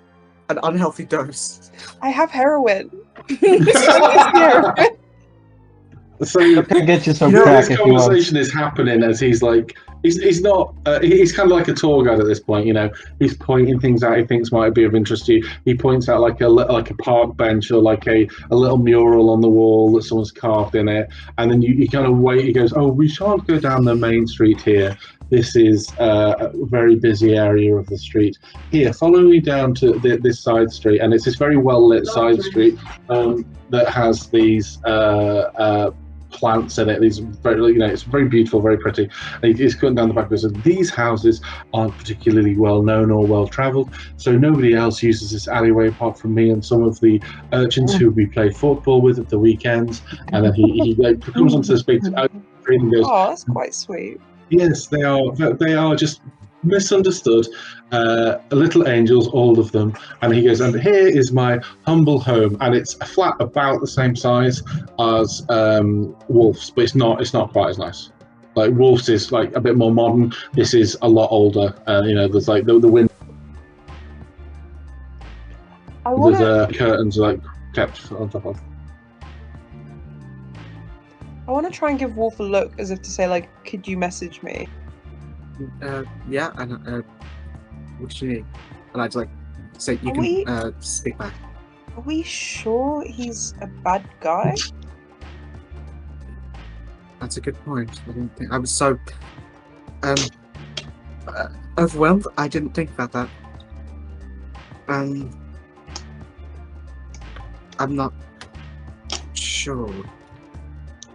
an unhealthy dose. I have heroin. So I can get you some you know, crack this if you want. conversation is happening as he's like, he's not, he's kind of like a tour guide at this point. You know, he's pointing things out he thinks might be of interest to you. He points out like a park bench or like a little mural on the wall that someone's carved in it, and then you kind of wait. He goes, "Oh, we shan't go down the main street here. This is a very busy area of the street. Here, follow me down to this side street, and it's this very well lit side street that has these." Plants in it. These very, you know, it's very beautiful, very pretty. And he's cutting down the back. So these houses aren't particularly well known or well travelled, so nobody else uses this alleyway apart from me and some of the urchins who we play football with at the weekends. And then he like, comes onto this big street and goes, Oh, that's quite sweet. "Yes, they are just misunderstood little angels, all of them." And he goes, "And here is my humble home," and it's a flat about the same size as Wolf's, but it's not quite as nice. Like Wolf's is like a bit more modern. This is a lot older. You know, there's like the wind. There's curtains like kept on top of. I want to try and give Wolf a look as if to say, like, could you message me? Yeah, and what do you need? And I'd like say you can speak back. Are we sure he's a bad guy? That's a good point. I didn't think I was so overwhelmed. I didn't think about that. I'm not sure.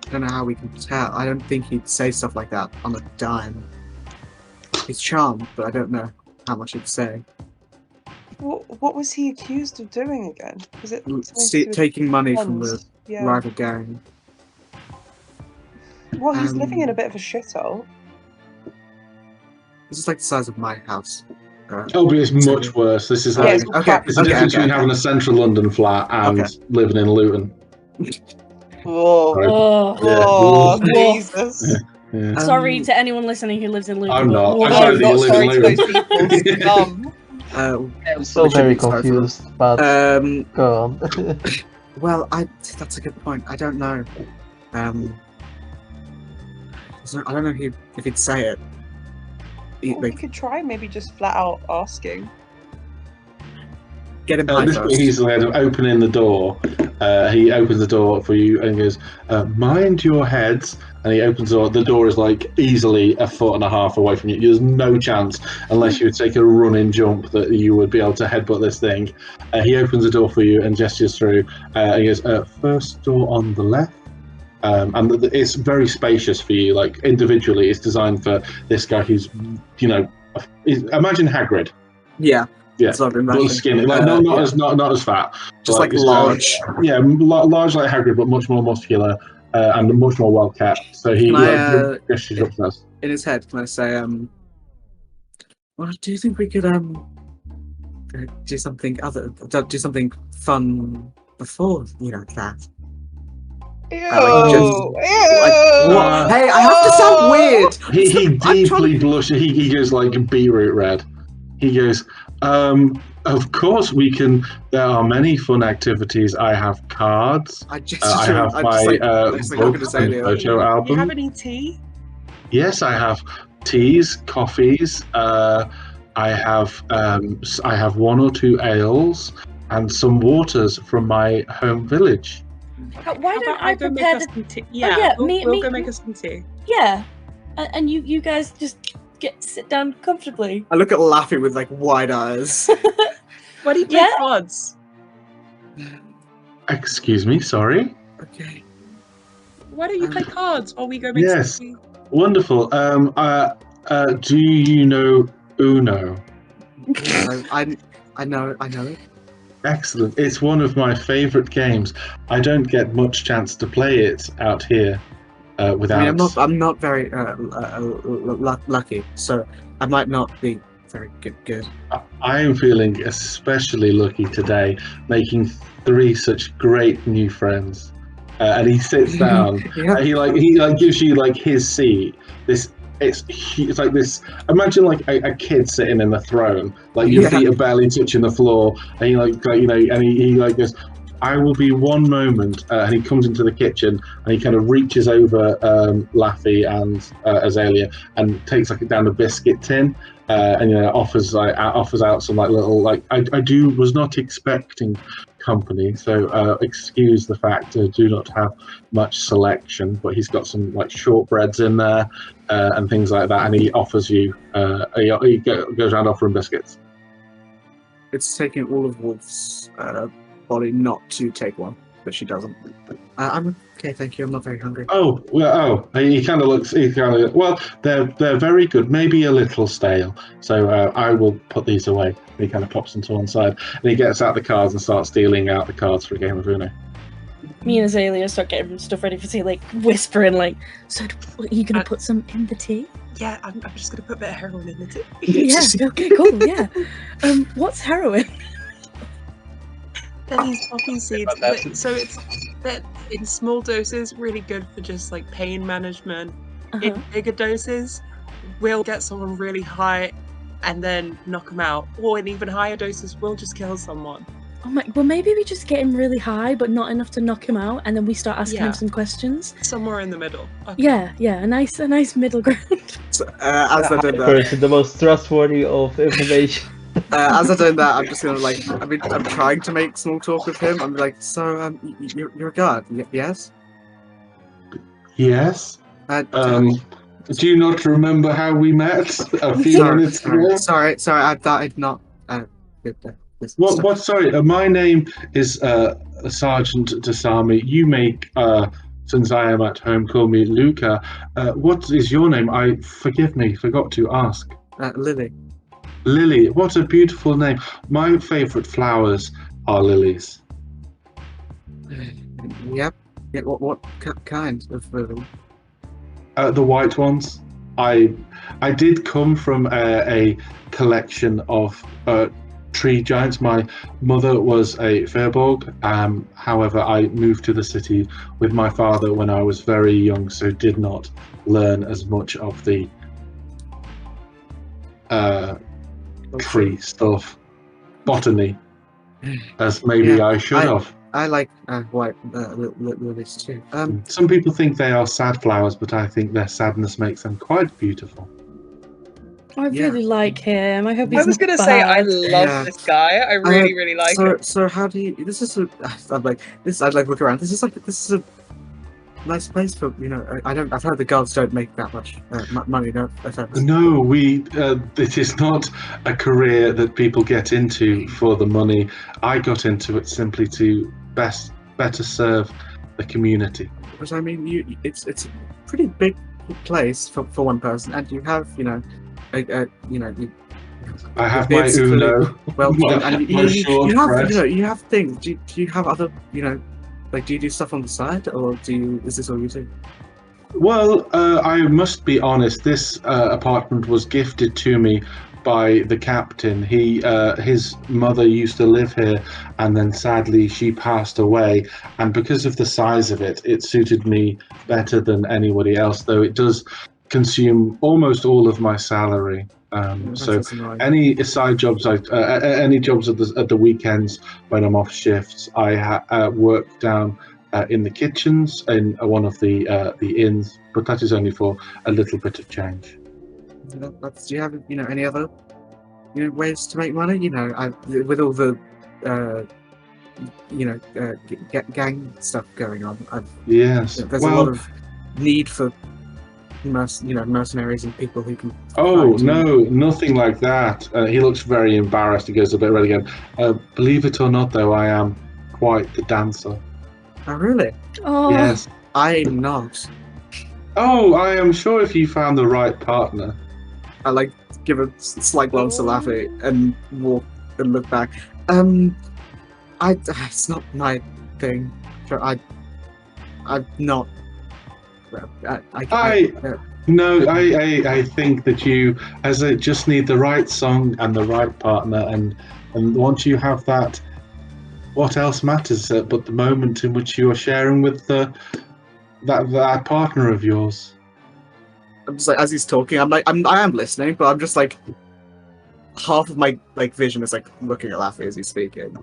I don't know how we can tell. I don't think he'd say stuff like that on a dime. He's charmed, but I don't know how much he'd say. What was he accused of doing again? Was it taking money from the rival gang? Well, he's living in a bit of a shithole. This is like the size of my house. Oh, but it's much worse. This is like it's the difference between having a central London flat and living in Luton. Oh, Jesus. Yeah. Sorry to anyone listening who lives in Luton. I'm not. I'm sorry that you live in Luton. I'm still very confused, but go on. Well, that's a good point. I don't know. I don't know if he'd say it. We could try maybe just flat out asking. Get him behind us. He's opening the door. He opens the door for you and goes, "Mind your heads." And he opens the door. The door is like easily 1.5 foot away from you. There's no chance, unless you would take a running jump, that you would be able to headbutt this thing. He opens the door for you and gestures through. He goes, "First door on the left." And it's very spacious for you. Like individually, it's designed for this guy who's, you know, imagine Hagrid. Yeah. Yeah, little skinny, like not as fat, just like large. Large like Hagrid, but much more muscular and much more well kept. So he gestures upstairs. In his head, can I say, well, do you think we could do something do something fun before that? Ew. Hey, I have to sound weird. He deeply blushes. He goes like beetroot red. He goes, "Of course we can. There are many fun activities. I have cards. I have my photo album. Do you have any tea? Yes, I have teas, coffees. I have 1 or 2 ales and some waters from my home village." Why don't I prepare some tea? Yeah, we'll go make us some tea. Yeah, and you guys just sit down comfortably. I look at Laffy with like wide eyes. Why do you play cards? Excuse me, sorry. Okay. Why don't you play cards while we go make some tea? Wonderful. Do you know Uno? I know it. Excellent. It's one of my favourite games. I don't get much chance to play it out here without. I mean, I'm not very lucky, so I might not be very good. I am feeling especially lucky today, making 3 such great new friends. And he sits down. He gives you like his seat. It's like this. Imagine like a kid sitting in the throne, like your feet are barely touching the floor, and he goes, I will be one moment, and he comes into the kitchen and he kind of reaches over Laffy and Azalea and takes like down a biscuit tin and offers out some like little like I was not expecting company, so excuse the fact I do not have much selection, but he's got some like shortbreads in there and things like that, and he offers you he goes around offering biscuits. It's taking all of Wolf's body not to take one, but she doesn't. I'm okay, thank you. I'm not very hungry. Oh, well, he kind of looks. Well, they're very good. Maybe a little stale. So I will put these away. And he kind of pops them to one side, and he gets out the cards and starts dealing out the cards for a game of Uno. Me and Azalea start getting stuff ready for tea, like whispering, like, "So, are you gonna put some in the tea?" Yeah, I'm just gonna put a bit of heroin in the tea. Yeah. Okay. Cool. Yeah. What's heroin? They're these poppy seeds. So they're in small doses, really good for just like pain management. In bigger doses, we'll get someone really high and then knock them out. Or in even higher doses, we'll just kill someone. Oh my! Well, maybe we just get him really high, but not enough to knock him out, and then we start asking him some questions. Somewhere in the middle. Okay. Yeah, a nice middle ground. So, as they're doing that, Person, the most trustworthy of information. as they're doing that, I'm just gonna like. I mean, I'm trying to make small talk with him. I'm like, so you're a guard, yes? Yes. Do you not remember how we met a few minutes ago? Sorry. I thought I'd not. What? Sorry. My name is Sergeant DeSarmi. You make, since I am at home, call me Luca. What is your name? Forgot to ask. Lily. Lily. What a beautiful name. My favourite flowers are lilies. Yep. Yeah. What kind of lily? The white ones. I did come from a collection of tree giants. My mother was a Fyrbolg. However, I moved to the city with my father when I was very young, so did not learn as much of the tree stuff, botany, as maybe I should have. I like white lilies too. Some people think they are sad flowers, but I think their sadness makes them quite beautiful. I really like him. I hope he's I was gonna say I love this guy. I really like him. So how do you? This is I'm like this. I'd like look around. This is a nice place for I've heard the guards don't make that much money. No offense. No, it is not a career that people get into for the money. I got into it simply to better serve the community. Because I mean, it's a pretty big place for one person, and you have I have my Uno. Well, and you have things. Do you have other like do you do stuff on the side, or is this all you do? Well, I must be honest. This apartment was gifted to me by the captain. His mother used to live here, and then sadly she passed away. And because of the size of it, it suited me better than anybody else. Though it does consume almost all of my salary. So any side jobs, any jobs at the weekends when I'm off shifts, I work down in the kitchens in one of the inns, but that is only for a little bit of change. Do you have any other ways to make money? With all the gang stuff going on. Yes, there's a lot of need for mercenaries and people who can. Oh no, nothing like that. He looks very embarrassed. He goes a bit red again. Believe it or not, though, I am quite the dancer. Oh really? Oh yes. I'm not. Oh, I am sure if you found the right partner. I give a slight glance to Laffy and walk and look back. It's not my thing. I'm not. I think that you just need the right song and the right partner, and once you have that, what else matters but the moment in which you are sharing with that partner of yours. I'm just as he's talking, I am listening, but I'm just half of my vision is looking at Laffy as he's speaking.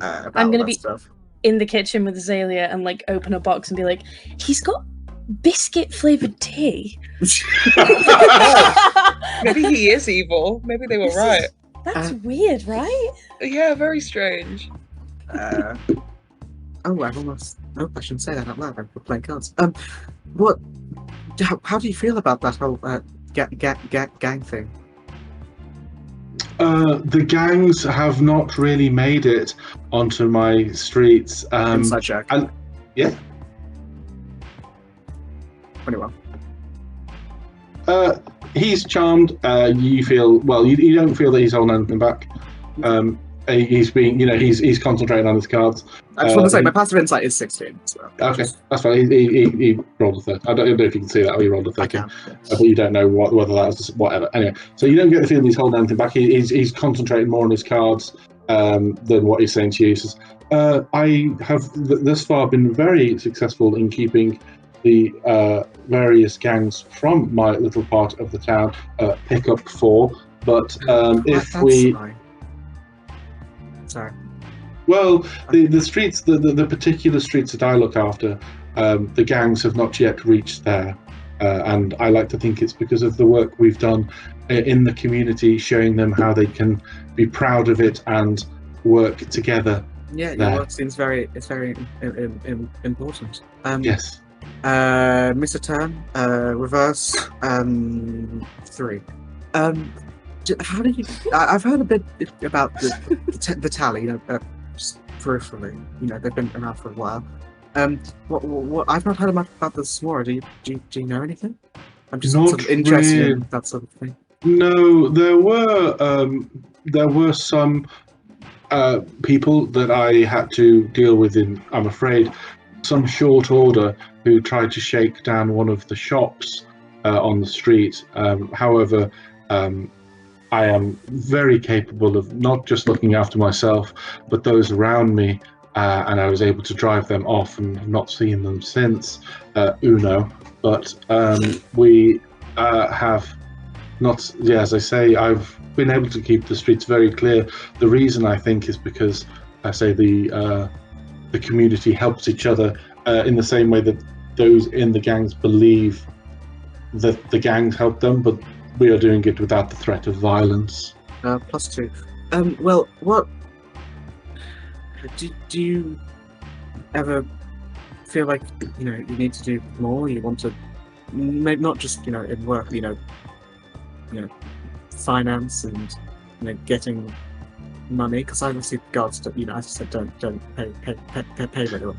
I'm gonna be stuff. in the kitchen with Azalea and like open a box and be like, he's got biscuit flavored tea. Maybe he is evil. Maybe they were right. That's weird, right? Yeah, very strange. Oh, I've almost. No, I shouldn't say that out loud. I'm playing cards. What? How do you feel about that whole gang thing? The gangs have not really made it onto my streets. Inside check. And yeah. Pretty well. He's charmed. You feel well. You don't feel that he's holding anything back. He's being, he's concentrating on his cards. I just want to say my passive insight is 16. So okay, that's fine. He rolled a 30. I don't know if you can see that. Or he rolled a 30. I can. But you don't know whether that's whatever. Anyway, so you don't get the feeling he's holding anything back. He's concentrating more on his cards than what he's saying to you. He says, I have thus far been very successful in keeping the various gangs from my little part of the town pick up 4. But if we... Sorry. Well, the streets, the particular streets that I look after, the gangs have not yet reached there. And I like to think it's because of the work we've done in the community, showing them how they can be proud of it and work together. Yeah, your work seems very important. Yes. Mr. Turn, reverse, 3. How do you? I've heard a bit about the tally, just peripherally. They've been around for a while. What I've not heard much about the Smora. Do you know anything? I'm just sort of interested in that sort of thing. No, there were some people that I had to deal with in, I'm afraid, some short order who tried to shake down one of the shops on the street. However, I am very capable of not just looking after myself, but those around me, and I was able to drive them off and have not seen them since. Uno, but we have not. Yeah, as I say, I've been able to keep the streets very clear. The reason, I think, is because I say the community helps each other in the same way that those in the gangs believe that the gangs help them, but we are doing it without the threat of violence. +2. Well, what do you ever feel like you need to do more? You want to maybe not just in work, finance and getting money, because obviously guards, as I said, don't pay very well.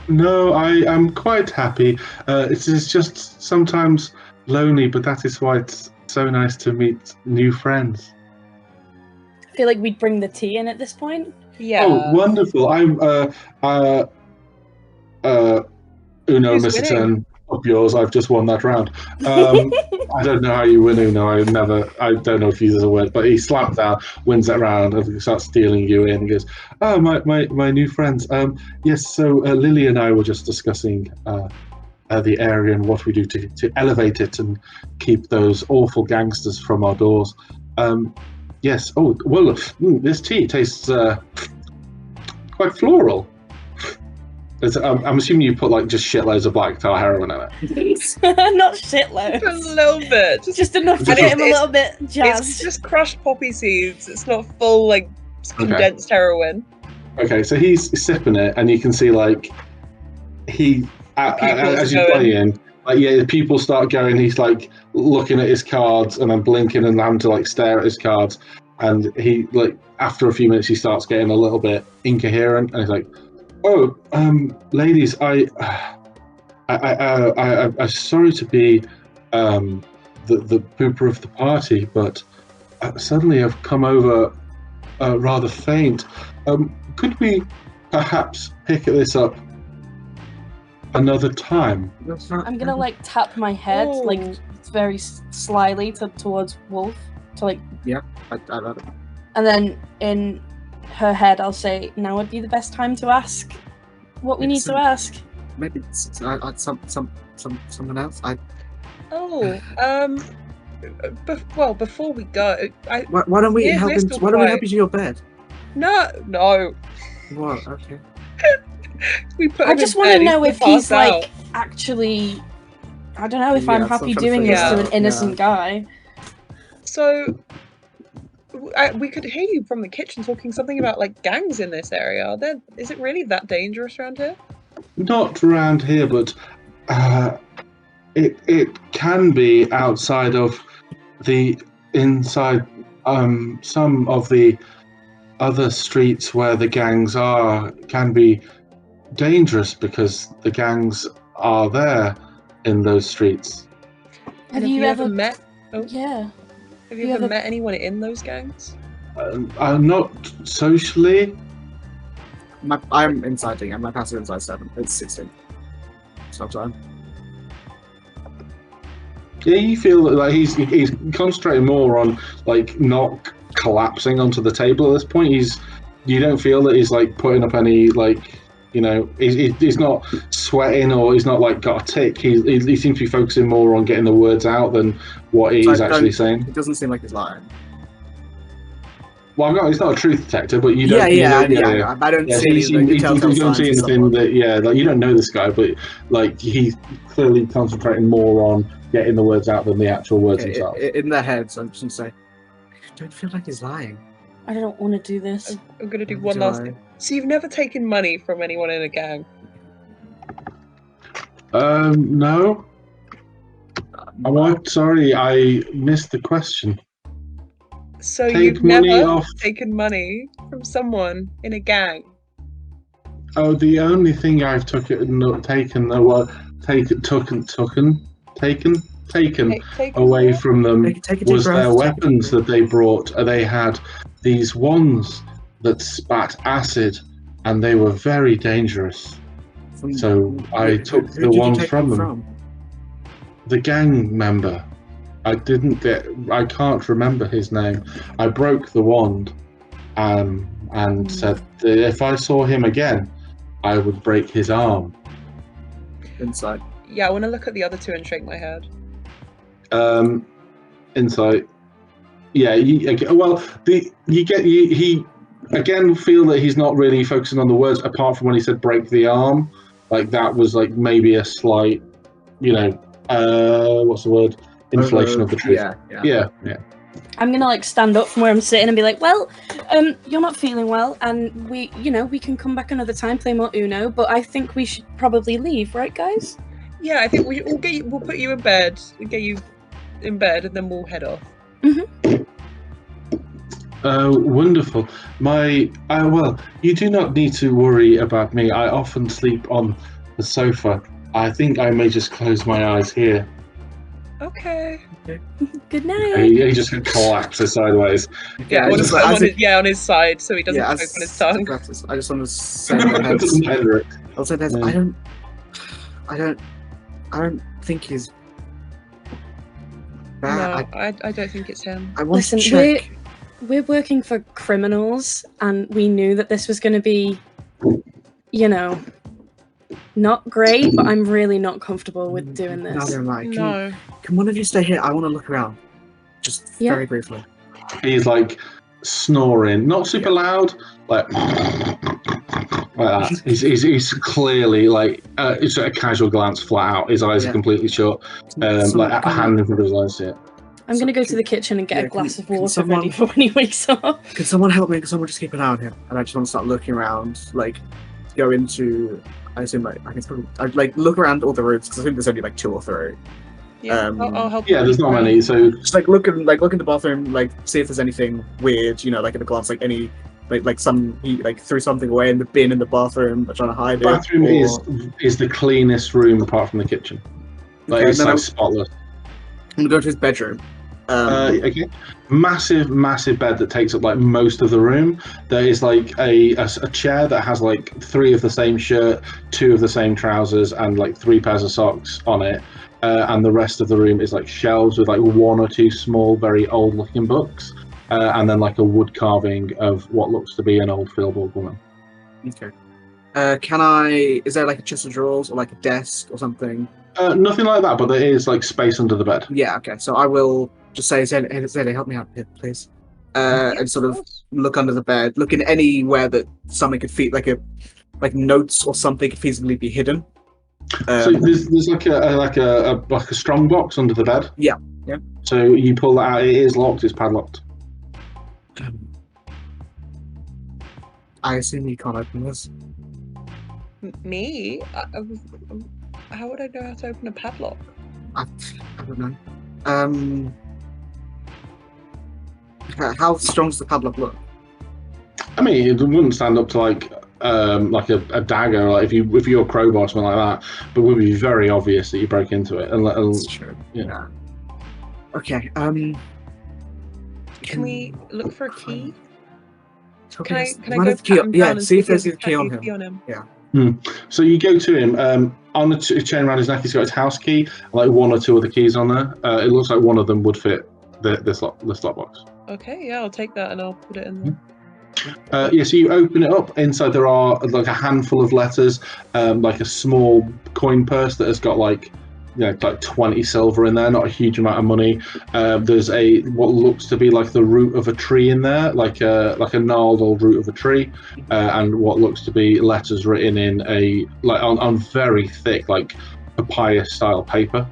No, I am quite happy. It is just sometimes lonely, but that is why it's so nice to meet new friends. I feel like we'd bring the tea in at this point. Yeah. Oh, wonderful! I'm Uno, Who's Mr. winning? Turn, up yours. I've just won that round. I don't know how you win Uno. I don't know if he uses a word, but he slaps down, wins that round, and starts stealing you in. He goes, "Oh, my new friends. Yes. So Lily and I were just discussing the area and what we do to elevate it and keep those awful gangsters from our doors. Yes. Oh, well, this tea tastes quite floral. I'm assuming you put just shitloads of black tar heroin in it. Not shitloads. A little bit. Just enough to get him a little bit jazzed. It's just crushed poppy seeds. It's not full condensed heroin. Okay, so he's sipping it, and you can see he as you're playing, the people start going. He's looking at his cards and then blinking and having to stare at his cards, and he after a few minutes he starts getting a little bit incoherent, and he's like, "Oh, ladies, I'm sorry to be the pooper of the party, but suddenly I've come over rather faint. Could we perhaps pick this up another time?" I'm gonna tap my head very slyly towards Wolf to Yeah, I love it. and then in her head I'll say, "Now would be the best time to ask what we need to ask." Maybe someone else. Well, before we go, Why don't we help him? we're still Why don't we quiet. help you to your bed? No. What? Okay. We put I him just in want to bed, know he's if he's passed out. like actually. I don't know if Yeah, I'm that's what happy I'm trying to doing figure this to out. an innocent guy. So we could hear you from the kitchen talking something about like gangs in this area. Is it really that dangerous around here? Not around here, but it can be outside of the inside some of the other streets where the gangs are can be dangerous because the gangs are there in those streets. And Have you ever met? Oh, Yeah. have you ever met anyone in those gangs? Not socially. I'm inciting, and my passive inside 7. It's 16. Stop time. Yeah, you feel like he's concentrating more on like not collapsing onto the table at this point. You don't feel that he's like putting up any like he's not sweating or he's not like got a tick. He seems to be focusing more on getting the words out than what he's actually saying. It doesn't seem like he's lying. Well, he's not a truth detector, but you don't. I don't see You any don't see anything that like you don't know this guy, but like he's clearly concentrating more on getting the words out than the actual words themselves. In their heads, I'm just gonna say, I don't feel like he's lying. I don't want to do this. I'm gonna do one last thing. So you've never taken money from anyone in a gang? No. I'm sorry, I missed the question. So you've never taken money from someone in a gang? Oh, the only thing I've taken away from them was their weapons that they brought. They had these wands that spat acid, and they were very dangerous. So I took the wands from them. The gang member. I can't remember his name. I broke the wand and said that if I saw him again, I would break his arm. Inside. Yeah, I want to look at the other two and shake my head. Insight. Yeah. He again feel that he's not really focusing on the words apart from when he said break the arm. Like that was like maybe a slight, what's the word? Inflation of the truth. Yeah. I'm gonna like stand up from where I'm sitting and be like, well, you're not feeling well, and we can come back another time, play more Uno, but I think we should probably leave, right, guys? Yeah, I think we'll put you in bed, get you in bed, and then we'll head off. Wonderful. Well, you do not need to worry about me. I often sleep on the sofa. I think I may just close my eyes here. Okay. Good night. He just collapses sideways. Yeah, on his side, so he doesn't choke on his tongue. I just want to say that I'll say that I don't think he's bad. No, I don't think it's him. I want to check. We're working for criminals, and we knew that this was going to be, not great, but I'm really not comfortable with doing this. Can one of you stay here? I want to look around. Just very briefly. He's like snoring, not super loud, like that. He's clearly like it's a casual glance, flat out. His eyes are completely shut, like a hand in front of his eyes. Yeah. I'm gonna go to the kitchen and get a glass of water ready for when he wakes up. Can someone help me? Can someone just keep an eye on him? And I just want to start looking around, like go into. I assume I'd look around all the rooms because I think there's only like 2 or 3. Yeah, I'll help. Yeah, there's not many. So just look in the bathroom, see if there's anything weird. Like in the glass, like any threw something away in the bin in the bathroom, trying to hide it. Bathroom is the cleanest room apart from the kitchen. It's like spotless. I'm gonna go to his bedroom. Massive bed that takes up like most of the room. There is like a chair that has like 3 of the same shirt, 2 of the same trousers, and like 3 pairs of socks on it. And the rest of the room is like shelves with like 1 or 2 small, very old looking books, and then like a wood carving of what looks to be an old Filborg woman. Okay. Is there like a chest of drawers or like a desk or something? Nothing like that, but there is like space under the bed. Yeah, okay. So I will just say, Zeddy, help me out here, please. And sort of look under the bed, look in anywhere that something could fit, like like notes or something could feasibly be hidden. So there's like a strong box under the bed. Yeah. So you pull that out. It is locked. It's padlocked. I assume you can't open this. Me? How would I know how to open a padlock? I don't know. How strong's the padlock look? I mean, it wouldn't stand up to like a dagger, like if you're a crowbar or something like that. But it would be very obvious that you broke into it. That's true. Yeah. Okay. Can we look for a key? Can I go pat him down and see if there's there's a key on him. Yeah. So you go to him. On the chain around his neck, he's got his house key, and like one or two other keys on there. It looks like one of them would fit this slot box. Okay, yeah, I'll take that and I'll put it in there. So you open it up. Inside there are like a handful of letters, like a small coin purse that has got like 20 silver in there, not a huge amount of money. There's what looks to be like the root of a tree in there, like a gnarled old root of a tree, and what looks to be letters written in on very thick like papyrus style paper.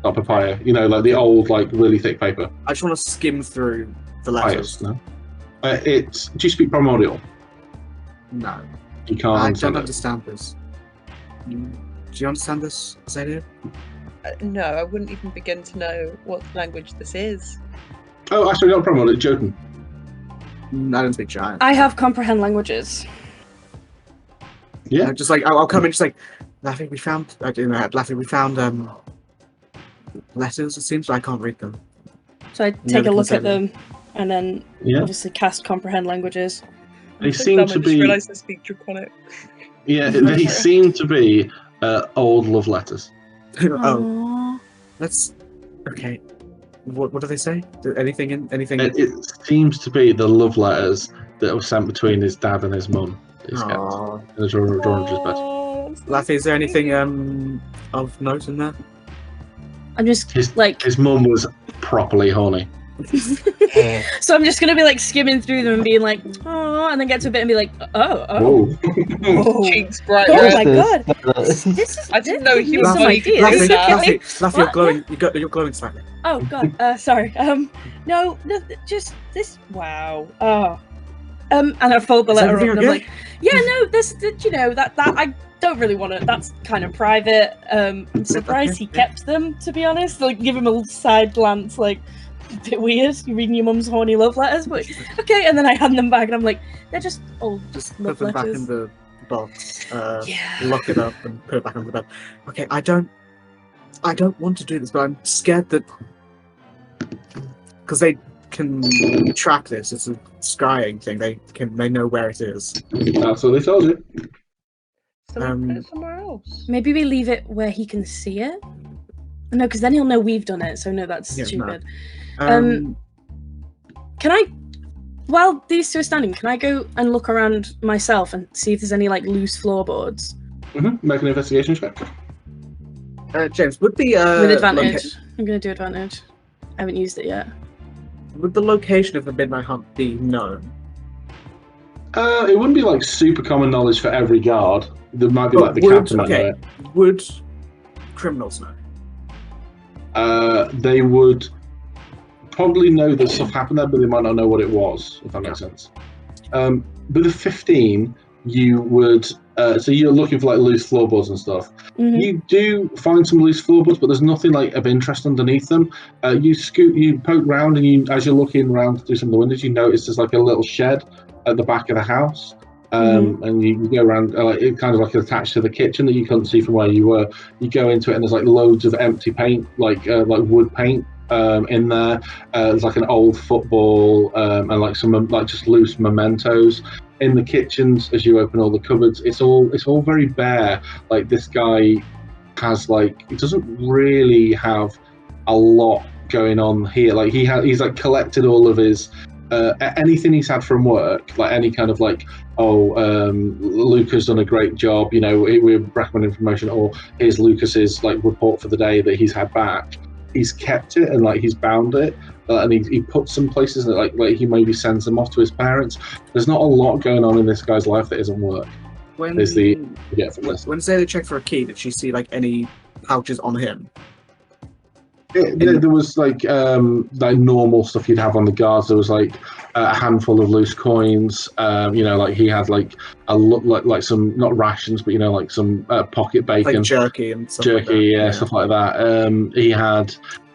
Not papaya, like the old like really thick paper. I just want to skim through the letters. Papyrus, no? Do you speak primordial? No. You can't. I don't understand this. Do you understand this, Zadia? No, I wouldn't even begin to know what language this is. Oh, actually, not primordial. It's Jotun. I don't speak giant. I have comprehend languages. Yeah. Just like I'll come in, just like laughing. We found. Laughing. We found letters. It seems, but I can't read them. So I take a look at them, and then obviously cast comprehend languages. They seem to be. I just realised I speak Draconic. Yeah, they seem to be old love letters. Oh, that's okay. What do they say? Anything? It seems to be the love letters that were sent between his dad and his mum. He's kept in the drawer of his bed. Laffy, is there anything of note in there? I'm just his mum was properly horny. So I'm just gonna be like skimming through them and being like, oh, and then get to a bit and be like, oh. Cheeks bright Oh red. my god! This is. I didn't know you some were ideas. Laffy, you're glowing. You're glowing slightly. Oh god. Sorry. No, just this. Wow. Oh. And I fold the letter up and I'm like, yeah, no, this, that I don't really want to. That's kind of private. I'm surprised he kept them, to be honest. Like, give him a side glance, like. A bit weird, you reading your mum's horny love letters, but okay, and then I hand them back and I'm like, they're just old love put them letters. back in the box, lock it up and put it back on the bed. Okay, I don't want to do this, but I'm scared that because they can track this, it's a scrying thing, they know where it is. That's what they told you. So we put it somewhere else. Maybe we leave it where he can see it? No, because then he'll know we've done it, so no, that's stupid. No. Can I, while these two are standing, can I go and look around myself and see if there's any like loose floorboards? Make an investigation check. James, would the with advantage? I'm gonna do advantage. I haven't used it yet. Would the location of the Midnight Hunt be known? It wouldn't be like super common knowledge for every guard. There might be like the captain might know it. Would criminals know? They would probably know that stuff happened there, but they might not know what it was, if that makes sense. With a 15, you would. So you're looking for like loose floorboards and stuff. You do find some loose floorboards, but there's nothing like of interest underneath them. You poke round, and as you're looking around through some of the windows, you notice there's like a little shed at the back of the house. And you go around, it kind of like attached to the kitchen that you couldn't see from where you were. You go into it, and there's like loads of empty paint, like wood paint in there. There's like an old football and like some like just loose mementos. In the kitchens, as you open all the cupboards, it's all very bare. Like this guy has he doesn't really have a lot going on here. Like he's like collected all of his. Anything he's had from work, like any kind of Lucas done a great job, we're recommending promotion, or here's Lucas's report for the day that he's had back. He's kept it and he's bound it, and he puts some places that he maybe sends them off to his parents. There's not a lot going on in this guy's life that isn't work. When Is the forgetfulness. when say they checked for a key, did she see like any pouches on him? There was like normal stuff you'd have on the guards. There was like a handful of loose coins. Like he had like like some, not rations, but like some pocket bacon, like jerky and stuff jerky, like that. stuff like that.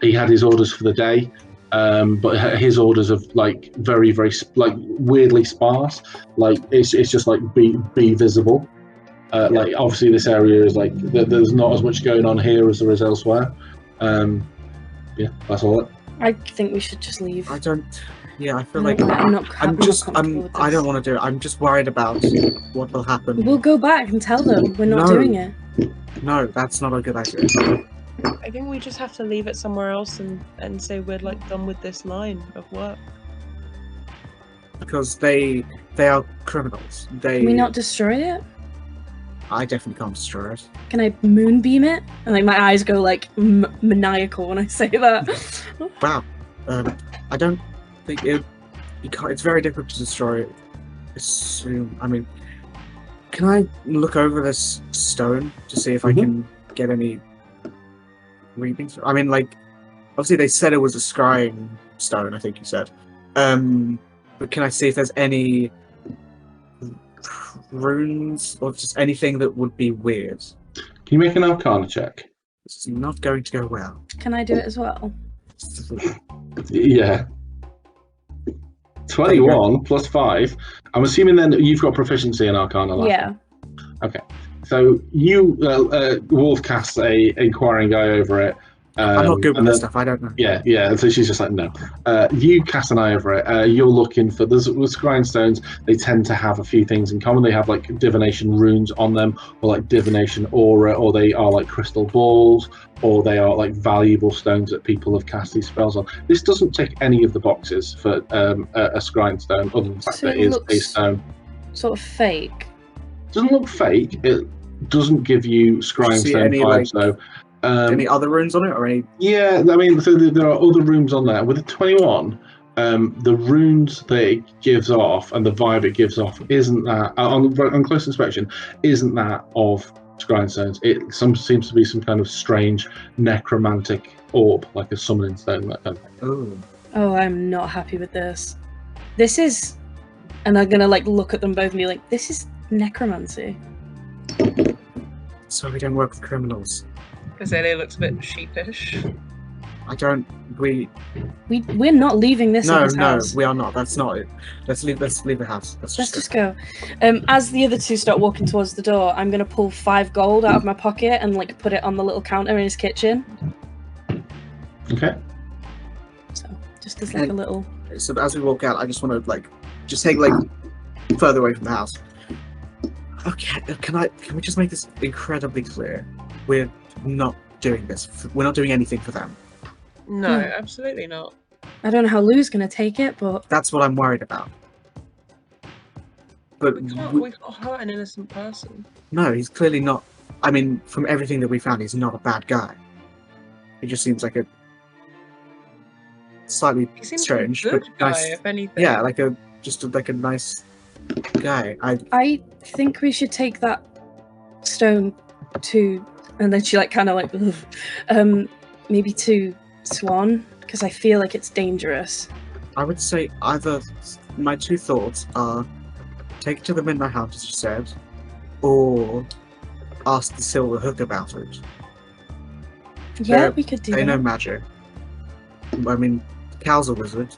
He had his orders for the day, but his orders of like very like weirdly sparse. Like it's just like be visible. Like obviously this area is like there's not as much going on here as there is elsewhere. Yeah, that's all. I think we should just leave. I don't. Yeah, I feel like I'm not I don't comfortable want to do it. I'm just worried about what will happen. We'll go back and tell them we're not No. doing it. No, that's not a good idea. I think we just have to leave it somewhere else and say we're like done with this line of work. Because they are criminals. Can we not destroy it? I definitely can't destroy it. Can I moonbeam it? And like my eyes go like maniacal when I say that. Wow. I don't think it. You can't. It's very difficult to destroy it. Assume. I mean, can I look over this stone to see if I can get any readings? I mean, like, obviously they said it was a scrying stone. I think you said. But can I see if there's any runes or just anything that would be weird? Can you make an Arcana check? This is not going to go well. Can I do it as well? Yeah. 21 plus 5. I'm assuming then that you've got proficiency in Arcana. Yeah. Okay. So you, Wolf casts a inquiring eye over it. I'm not good with this stuff. I don't know. Yeah. So she's just like, no. You cast an eye over it. You're looking for. With scrying stones, they tend to have a few things in common. They have like divination runes on them, or like divination aura, or they are like crystal balls, or they are like valuable stones that people have cast these spells on. This doesn't tick any of the boxes for a scrying stone, other than the fact that it is a stone. Sort of fake. Doesn't look fake. It doesn't give you scrying stone vibes though. Any other runes on it, or any? Yeah, I mean, so there are other runes on there. With the 21, the runes that it gives off and the vibe it gives off isn't that on close inspection isn't that of scrying stones. It seems to be some kind of strange necromantic orb, like a summoning stone, that kind of thing. Oh, I'm not happy with this. This is, and I'm gonna like look at them both and be like, this is necromancy. So we don't work with criminals. Azalea looks a bit sheepish. We're not leaving this house. No, we are not. That's not it. Let's leave the house. Let's just go. As the other two start walking towards the door, I'm gonna pull 5 gold out of my pocket and like put it on the little counter in his kitchen. Okay. So just as like a little. So as we walk out, I just want to like just take like further away from the house. Okay, can we just make this incredibly clear? We're not doing this. We're not doing anything for them. No, absolutely not. I don't know how Lou's gonna take it, but that's what I'm worried about. But we can't hurt an innocent person. No, he's clearly not. I mean, from everything that we found, he's not a bad guy. He just seems like a slightly strange, like a good but guy, nice. If anything. Yeah, like a nice guy. I think we should take that stone to, and then she like kind of like, maybe to Swan, because I feel like it's dangerous. I would say either my 2 thoughts are take it to the Midnight Hunt, as you said, or ask the Silver Hook about it. Yeah, we could do that. They know magic. I mean, Cal's a wizard.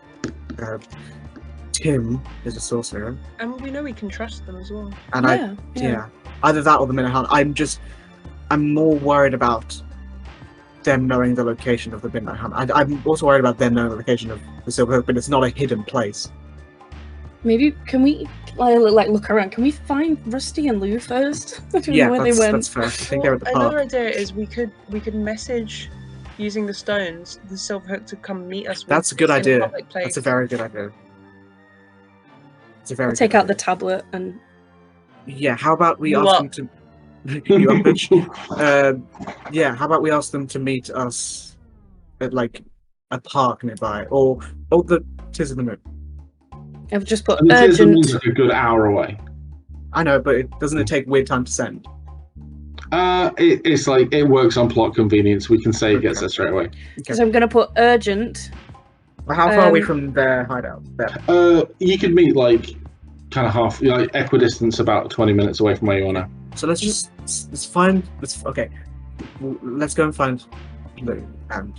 Tim is a sorcerer. And we know we can trust them as well. And yeah. Either that or the Midnight Hunt. I'm more worried about them knowing the location of the Midnight Hunt. I'm also worried about them knowing the location of the Silver Hook, but it's not a hidden place. Maybe, can we like look around? Can we find Rusty and Lou first? I don't know where they went. That's fair. I think they're at the park. Another idea is we could message using the stones the Silver Hook to come meet us. That's a good idea. That's a very good idea. I'll take out the tablet and. Yeah, how about we ask them to? You up, bitch? Yeah, how about we ask them to meet us at like a park nearby, or the Tisman. I've just put urgent. urgent. Like a good hour away. I know, but doesn't it take weird time to send? It's like it works on plot convenience. We can say it gets there straight away. Okay. So I'm going to put urgent. How far are we from their hideout? You could meet like kind of half, like equidistance, about 20 minutes away from where you are now. So let's go and find Lou and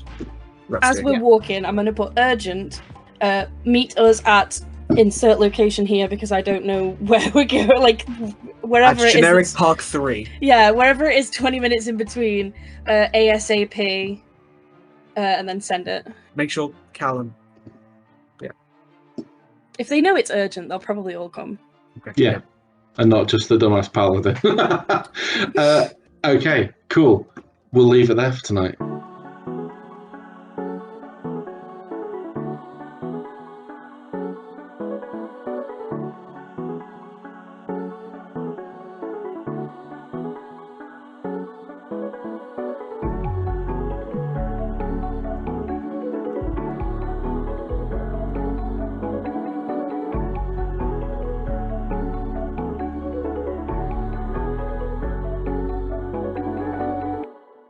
Rusty. As we're walking, I'm going to put urgent. Meet us at insert location here because I don't know where we're going. Like wherever it is. Generic Park 3. Yeah, wherever it is, 20 minutes in between. ASAP, and then send it. Make sure Callum. Yeah. If they know it's urgent, they'll probably all come. Okay. Yeah. And not just the dumbass paladin. Okay, cool. We'll leave it there for tonight.